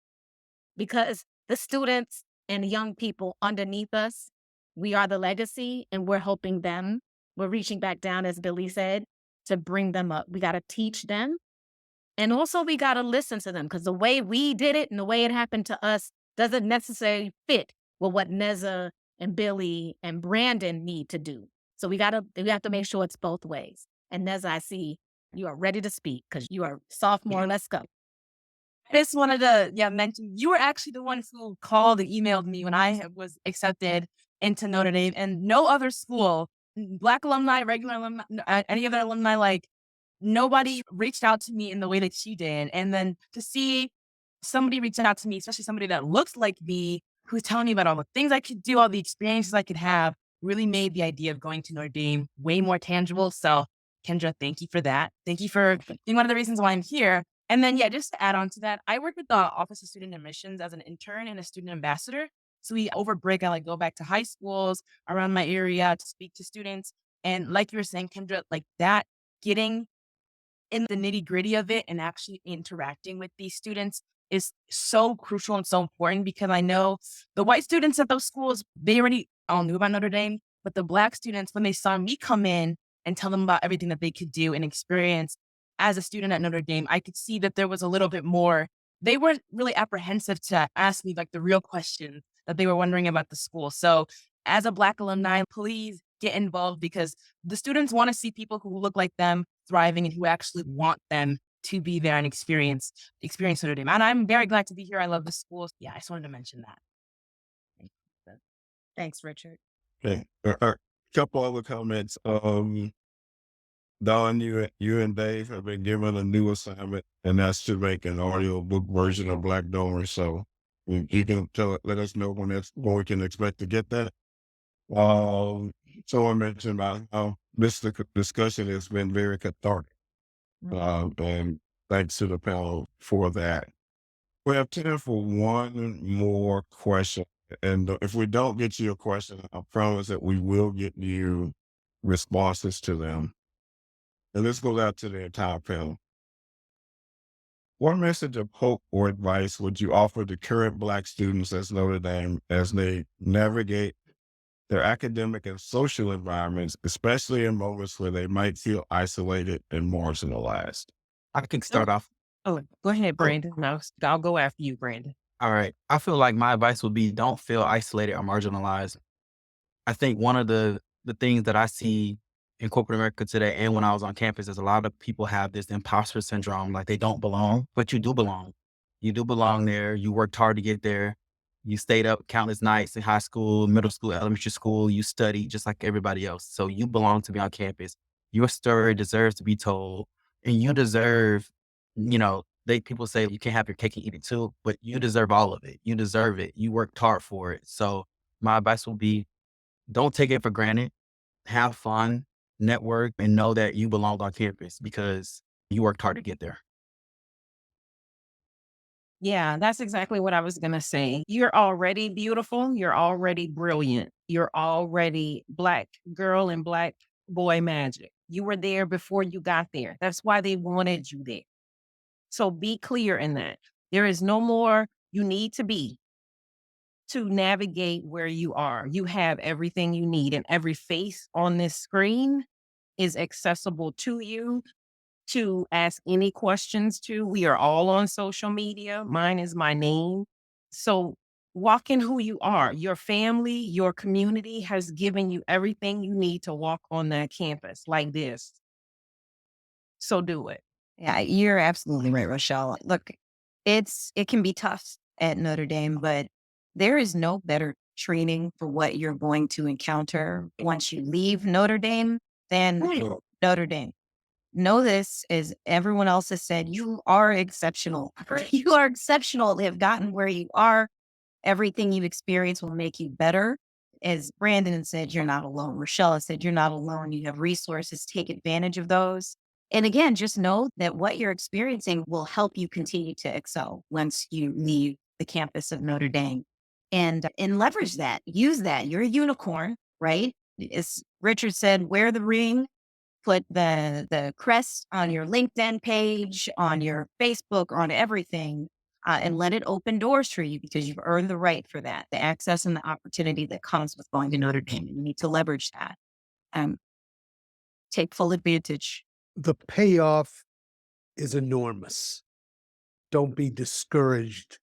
Because the students and young people underneath us, we are the legacy and we're helping them. We're reaching back down, as Billy said, to bring them up. We got to teach them. And also we got to listen to them because the way we did it and the way it happened to us doesn't necessarily fit with what Nneze and Billy and Brandon need to do. So we have to make sure it's both ways. And Nneze, I see you are ready to speak because you are sophomore. Let's go. I just wanted to mention you were actually the one who called and emailed me when I was accepted into Notre Dame, and no other school, Black alumni, regular alumni, any other alumni, like nobody reached out to me in the way that you did. And then to see somebody reaching out to me, especially somebody that looks like me, who's telling me about all the things I could do, all the experiences I could have, really made the idea of going to Notre Dame way more tangible. So Kendra, thank you for that. Thank you for being one of the reasons why I'm here. And then, just to add on to that, I work with the Office of Student Admissions as an intern and a student ambassador. So we overbreak, I go back to high schools around my area to speak to students. And like you were saying, Kendra, like that, getting in the nitty gritty of it and actually interacting with these students is so crucial and so important because I know the white students at those schools, they already all knew about Notre Dame, but the Black students, when they saw me come in and tell them about everything that they could do and experience as a student at Notre Dame, I could see that there was a little bit more. They weren't really apprehensive to ask me like the real questions that they were wondering about the school. So as a Black alumni, please get involved because the students want to see people who look like them thriving and who actually want them to be there and experience Notre Dame. And I'm very glad to be here. I love the school. Yeah, I just wanted to mention that. Thanks, Richard. Okay. A couple other comments. Don, you and Dave have been given a new assignment, and that's to make an audiobook version of Black Donor. So you can let us know when we can expect to get that. Someone mentioned about how this discussion has been very cathartic. And thanks to the panel for that. We have time for one more question. And if we don't get you a question, I promise that we will get you responses to them. And this goes out to the entire panel. What message of hope or advice would you offer to current Black students at Notre Dame as they navigate their academic and social environments, especially in moments where they might feel isolated and marginalized? I can start off. Oh, go ahead, Oh, Brandon. I'll go after you, Brandon. all right. I feel like my advice would be don't feel isolated or marginalized. I think one of the things that I see in corporate America today and when I was on campus is a lot of people have this imposter syndrome, like they don't belong, but you do belong. You do belong there. You worked hard to get there. You stayed up countless nights in high school, middle school, elementary school. You studied just like everybody else. So you belong to be on campus. Your story deserves to be told, and you deserve, people say you can't have your cake and eat it too, but you deserve all of it. You deserve it. You worked hard for it. So my advice will be don't take it for granted. Have fun, network, and know that you belong on campus because you worked hard to get there. Yeah, that's exactly what I was going to say. You're already beautiful. You're already brilliant. You're already Black girl and Black boy magic. You were there before you got there. That's why they wanted you there. So be clear in that. There is no more you need to be to navigate where you are. You have everything you need, and every face on this screen is accessible to you to ask any questions to. We are all on social media. Mine is my name. So walk in who you are. Your family, your community has given you everything you need to walk on that campus like this. So do it. Yeah, you're absolutely right, Rochelle. Look, it can be tough at Notre Dame, but there is no better training for what you're going to encounter once you leave Notre Dame than Notre Dame. Know this, as everyone else has said, you are exceptional. You are exceptional to have gotten where you are. Everything you experience will make you better. As Brandon said, you're not alone. Rochelle has said, you're not alone. You have resources. Take advantage of those. And again, just know that what you're experiencing will help you continue to excel once you leave the campus of Notre Dame. And leverage that. Use that. You're a unicorn, right? As Richard said, wear the ring. Put the crest on your LinkedIn page, on your Facebook, on everything, and let it open doors for you because you've earned the right for that, the access and the opportunity that comes with going to Notre Dame. You need to leverage that. Um, Take full advantage. The payoff is enormous. Don't be discouraged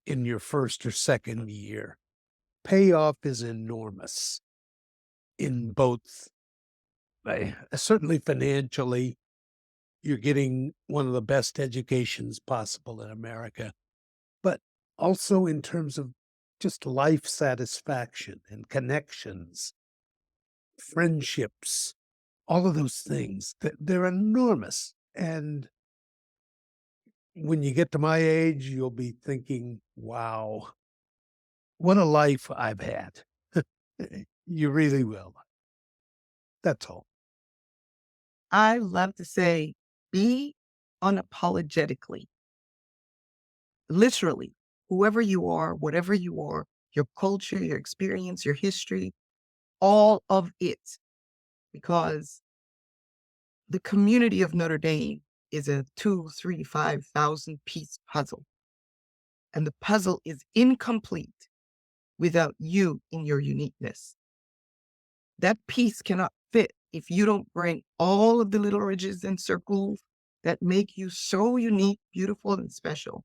in your first or second year. Payoff is enormous in both, certainly financially. You're getting one of the best educations possible in America, but also in terms of just life satisfaction and connections, friendships, all of those things. They're enormous. And when you get to my age, you'll be thinking, wow, what a life I've had. You really will. That's all. I love to say, be unapologetically, literally, whoever you are, whatever you are, your culture, your experience, your history, all of it, because the community of Notre Dame is a 2, 3, 5,000 piece puzzle. And the puzzle is incomplete without you in your uniqueness. That piece cannot fit if you don't bring all of the little ridges and circles that make you so unique, beautiful, and special.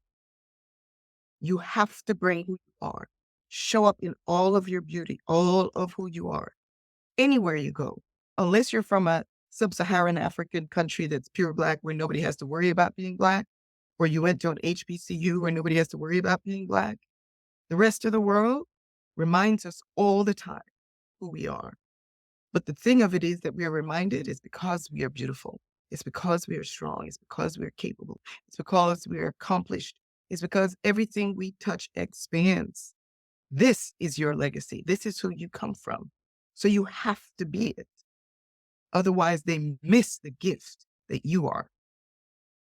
You have to bring who you are. Show up in all of your beauty, all of who you are, anywhere you go. Unless you're from a sub-Saharan African country that's pure Black where nobody has to worry about being Black, or you went to an HBCU where nobody has to worry about being Black. The rest of the world reminds us all the time who we are. But the thing of it is that we are reminded is because we are beautiful. It's because we are strong. It's because we are capable. It's because we are accomplished. It's because everything we touch expands. This is your legacy. This is who you come from. So you have to be it. Otherwise, they miss the gift that you are.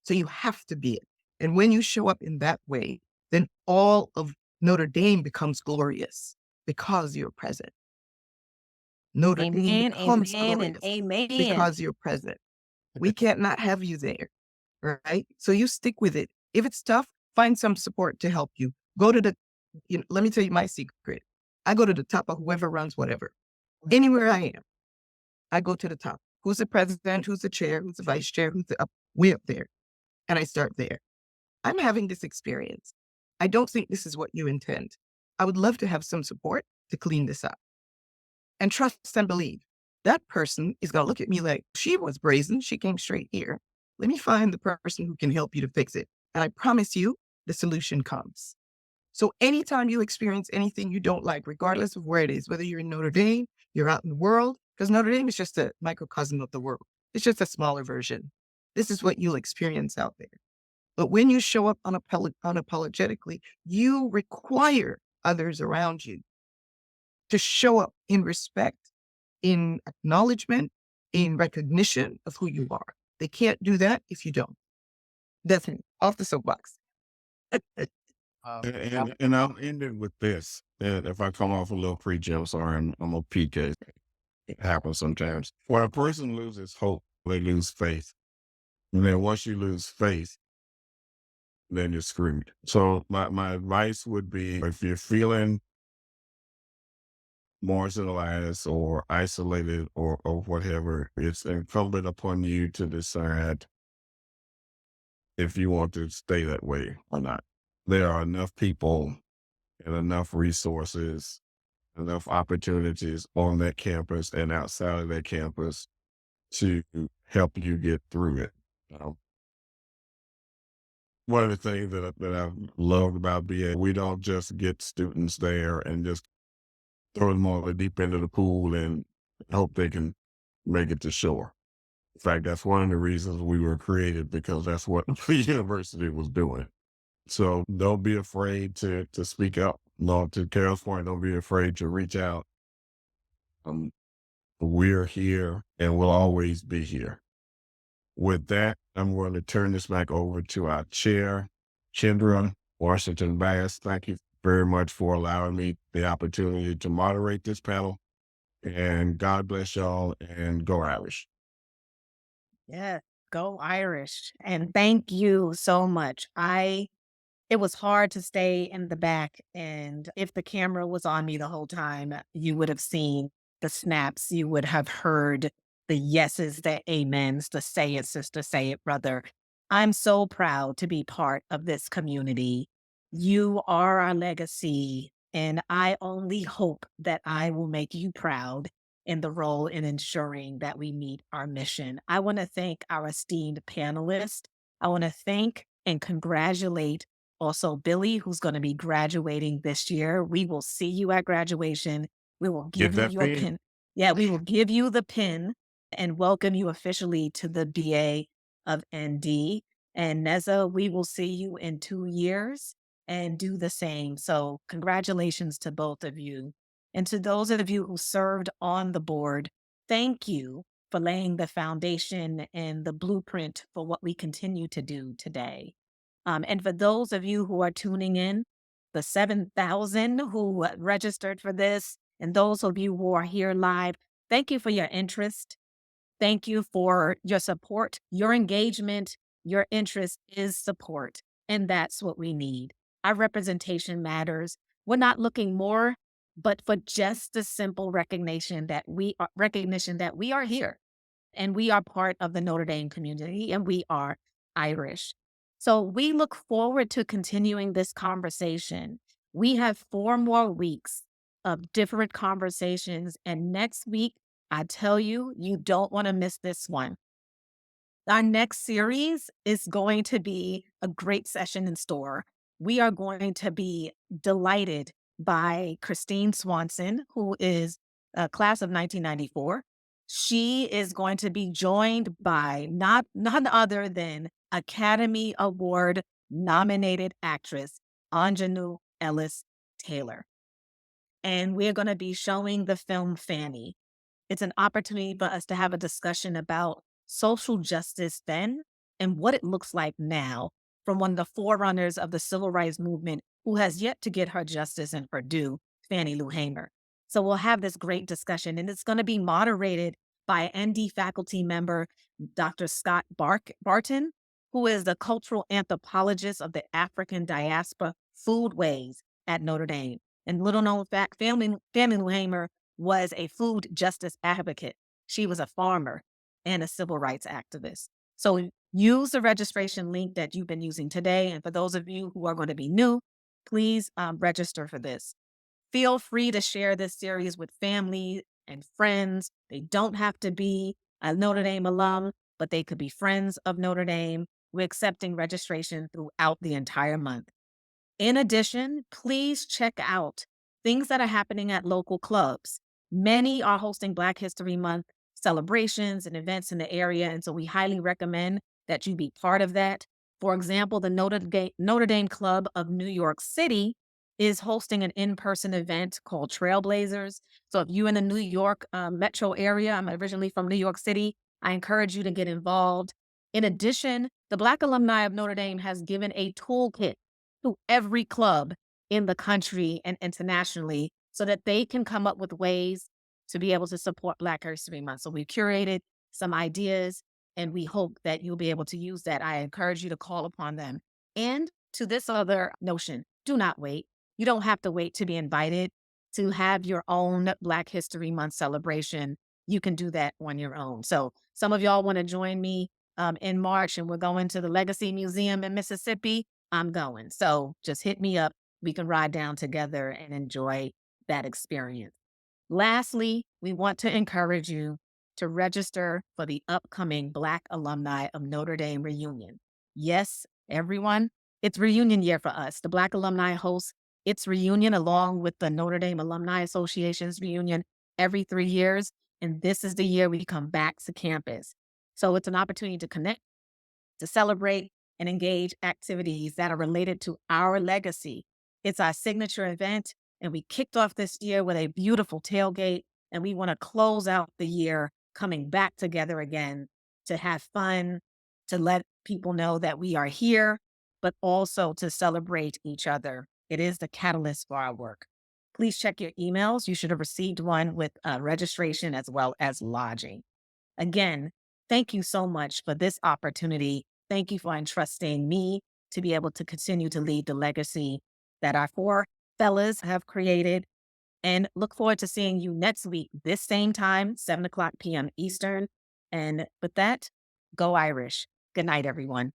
So you have to be it. And when you show up in that way, then all of Notre Dame becomes glorious because you're present. Notre Dame Amen, becomes amen, and glorious amen. because you're present. We can't not have you there, right? So you stick with it. If it's tough, find some support to help you. Go to let me tell you my secret. I go to the top of whoever runs whatever. Anywhere I am, I go to the top. Who's the president? Who's the chair? Who's the vice chair? Who's the up? Way up there. and I start there. I'm having this experience. I don't think this is what you intend. I would love to have some support to clean this up. And trust and believe. That person is going to look at me like, she was brazen. She came straight here. Let me find the person who can help you to fix it. And I promise you, the solution comes. So anytime you experience anything you don't like, regardless of where it is, whether you're in Notre Dame, you're out in the world, because Notre Dame is just a microcosm of the world. It's just a smaller version. This is what you'll experience out there. But when you show up unapologetically, you require others around you to show up in respect, in acknowledgement, in recognition of who you are. They can't do that if you don't. That's it. Off the soapbox. And I'll end it with this. And if I come off a little preachy, I'm sorry, I'm a PK. It happens sometimes. When a person loses hope, they lose faith. And then once you lose faith, then you're screwed. So my advice would be, if you're feeling marginalized or isolated or whatever, it's incumbent upon you to decide if you want to stay that way or not. There are enough people and enough resources, enough opportunities on that campus and outside of that campus to help you get through it. One of the things that I've loved about BA, we don't just get students there and just throw them all the deep end of the pool and hope they can make it to shore. In fact, that's one of the reasons we were created, because that's what the university was doing. So don't be afraid to speak up. No, to Carol's point, don't be afraid to reach out. We're here and we'll always be here. With that, I'm going to turn this back over to our chair, Kendra Washington-Bass. Thank you very much for allowing me the opportunity to moderate this panel. And God bless y'all, and go Irish. Yeah, go Irish. And thank you so much. It was hard to stay in the back, and if the camera was on me the whole time, you would have seen the snaps. You would have heard the yeses, the amens, the say it, sister, say it, brother. I'm so proud to be part of this community. You are our legacy, and I only hope that I will make you proud in the role in ensuring that we meet our mission. I want to thank our esteemed panelists. I want to thank and congratulate also Billy, who's going to be graduating this year. We will see you at graduation. We will Get give you that your pin. pin. Yeah, we will give you the pin and welcome you officially to the BA of ND. And Nneze, we will see you in 2 years and do the same. So congratulations to both of you. And to those of you who served on the board, thank you for laying the foundation and the blueprint for what we continue to do today. And for those of you who are tuning in, the 7,000 who registered for this, and those of you who are here live, thank you for your interest. Thank you for your support, your engagement, your interest is support. And that's what we need. Our representation matters. We're not looking more, but for just the simple recognition that we are here and we are part of the Notre Dame community and we are Irish. So we look forward to continuing this conversation. We have 4 more weeks of different conversations. And next week, I tell you, you don't want to miss this one. Our next series is going to be a great session in store. We are going to be delighted by Christine Swanson, who is a class of 1994. She is going to be joined by none other than Academy Award nominated actress Anjanou Ellis Taylor. And we're going to be showing the film Fanny. It's an opportunity for us to have a discussion about social justice then and what it looks like now from one of the forerunners of the civil rights movement who has yet to get her justice and her due, Fannie Lou Hamer. So we'll have this great discussion, and it's going to be moderated by ND faculty member, Dr. Scott Barton, who is the cultural anthropologist of the African diaspora foodways at Notre Dame. And little known fact, Fannie Lou Hamer was a food justice advocate. She was a farmer and a civil rights activist. So use the registration link that you've been using today. And for those of you who are going to be new, please register for this. Feel free to share this series with family and friends. They don't have to be a Notre Dame alum, but they could be friends of Notre Dame. We're accepting registration throughout the entire month. In addition, please check out things that are happening at local clubs. Many are hosting Black History Month celebrations and events in the area, and so we highly recommend that you be part of that. For example, the Notre Dame Club of New York City is hosting an in-person event called Trailblazers. So if you're in the New York metro area, I'm originally from New York City, I encourage you to get involved. In addition, the Black Alumni of Notre Dame has given a toolkit to every club in the country and internationally so that they can come up with ways to be able to support Black History Month. So we've curated some ideas and we hope that you'll be able to use that. I encourage you to call upon them. And to this other notion, do not wait. You don't have to wait to be invited to have your own Black History Month celebration. You can do that on your own. So some of y'all want to join me in March and we're going to the Legacy Museum in Mississippi. I'm going. So just hit me up. We can ride down together and enjoy that experience. Lastly, we want to encourage you to register for the upcoming Black Alumni of Notre Dame reunion. Yes, everyone, it's reunion year for us. The Black Alumni hosts its reunion along with the Notre Dame Alumni Association's reunion every 3 years. And this is the year we come back to campus. So it's an opportunity to connect, to celebrate, and engage activities that are related to our legacy. It's our signature event, and we kicked off this year with a beautiful tailgate, and we want to close out the year coming back together again to have fun, to let people know that we are here, but also to celebrate each other. It is the catalyst for our work. Please check your emails. You should have received one with registration as well as lodging. Again, thank you so much for this opportunity. Thank you for entrusting me to be able to continue to lead the legacy that our four fellas have created. And look forward to seeing you next week, this same time, 7:00 p.m. Eastern. And with that, go Irish. Good night, everyone.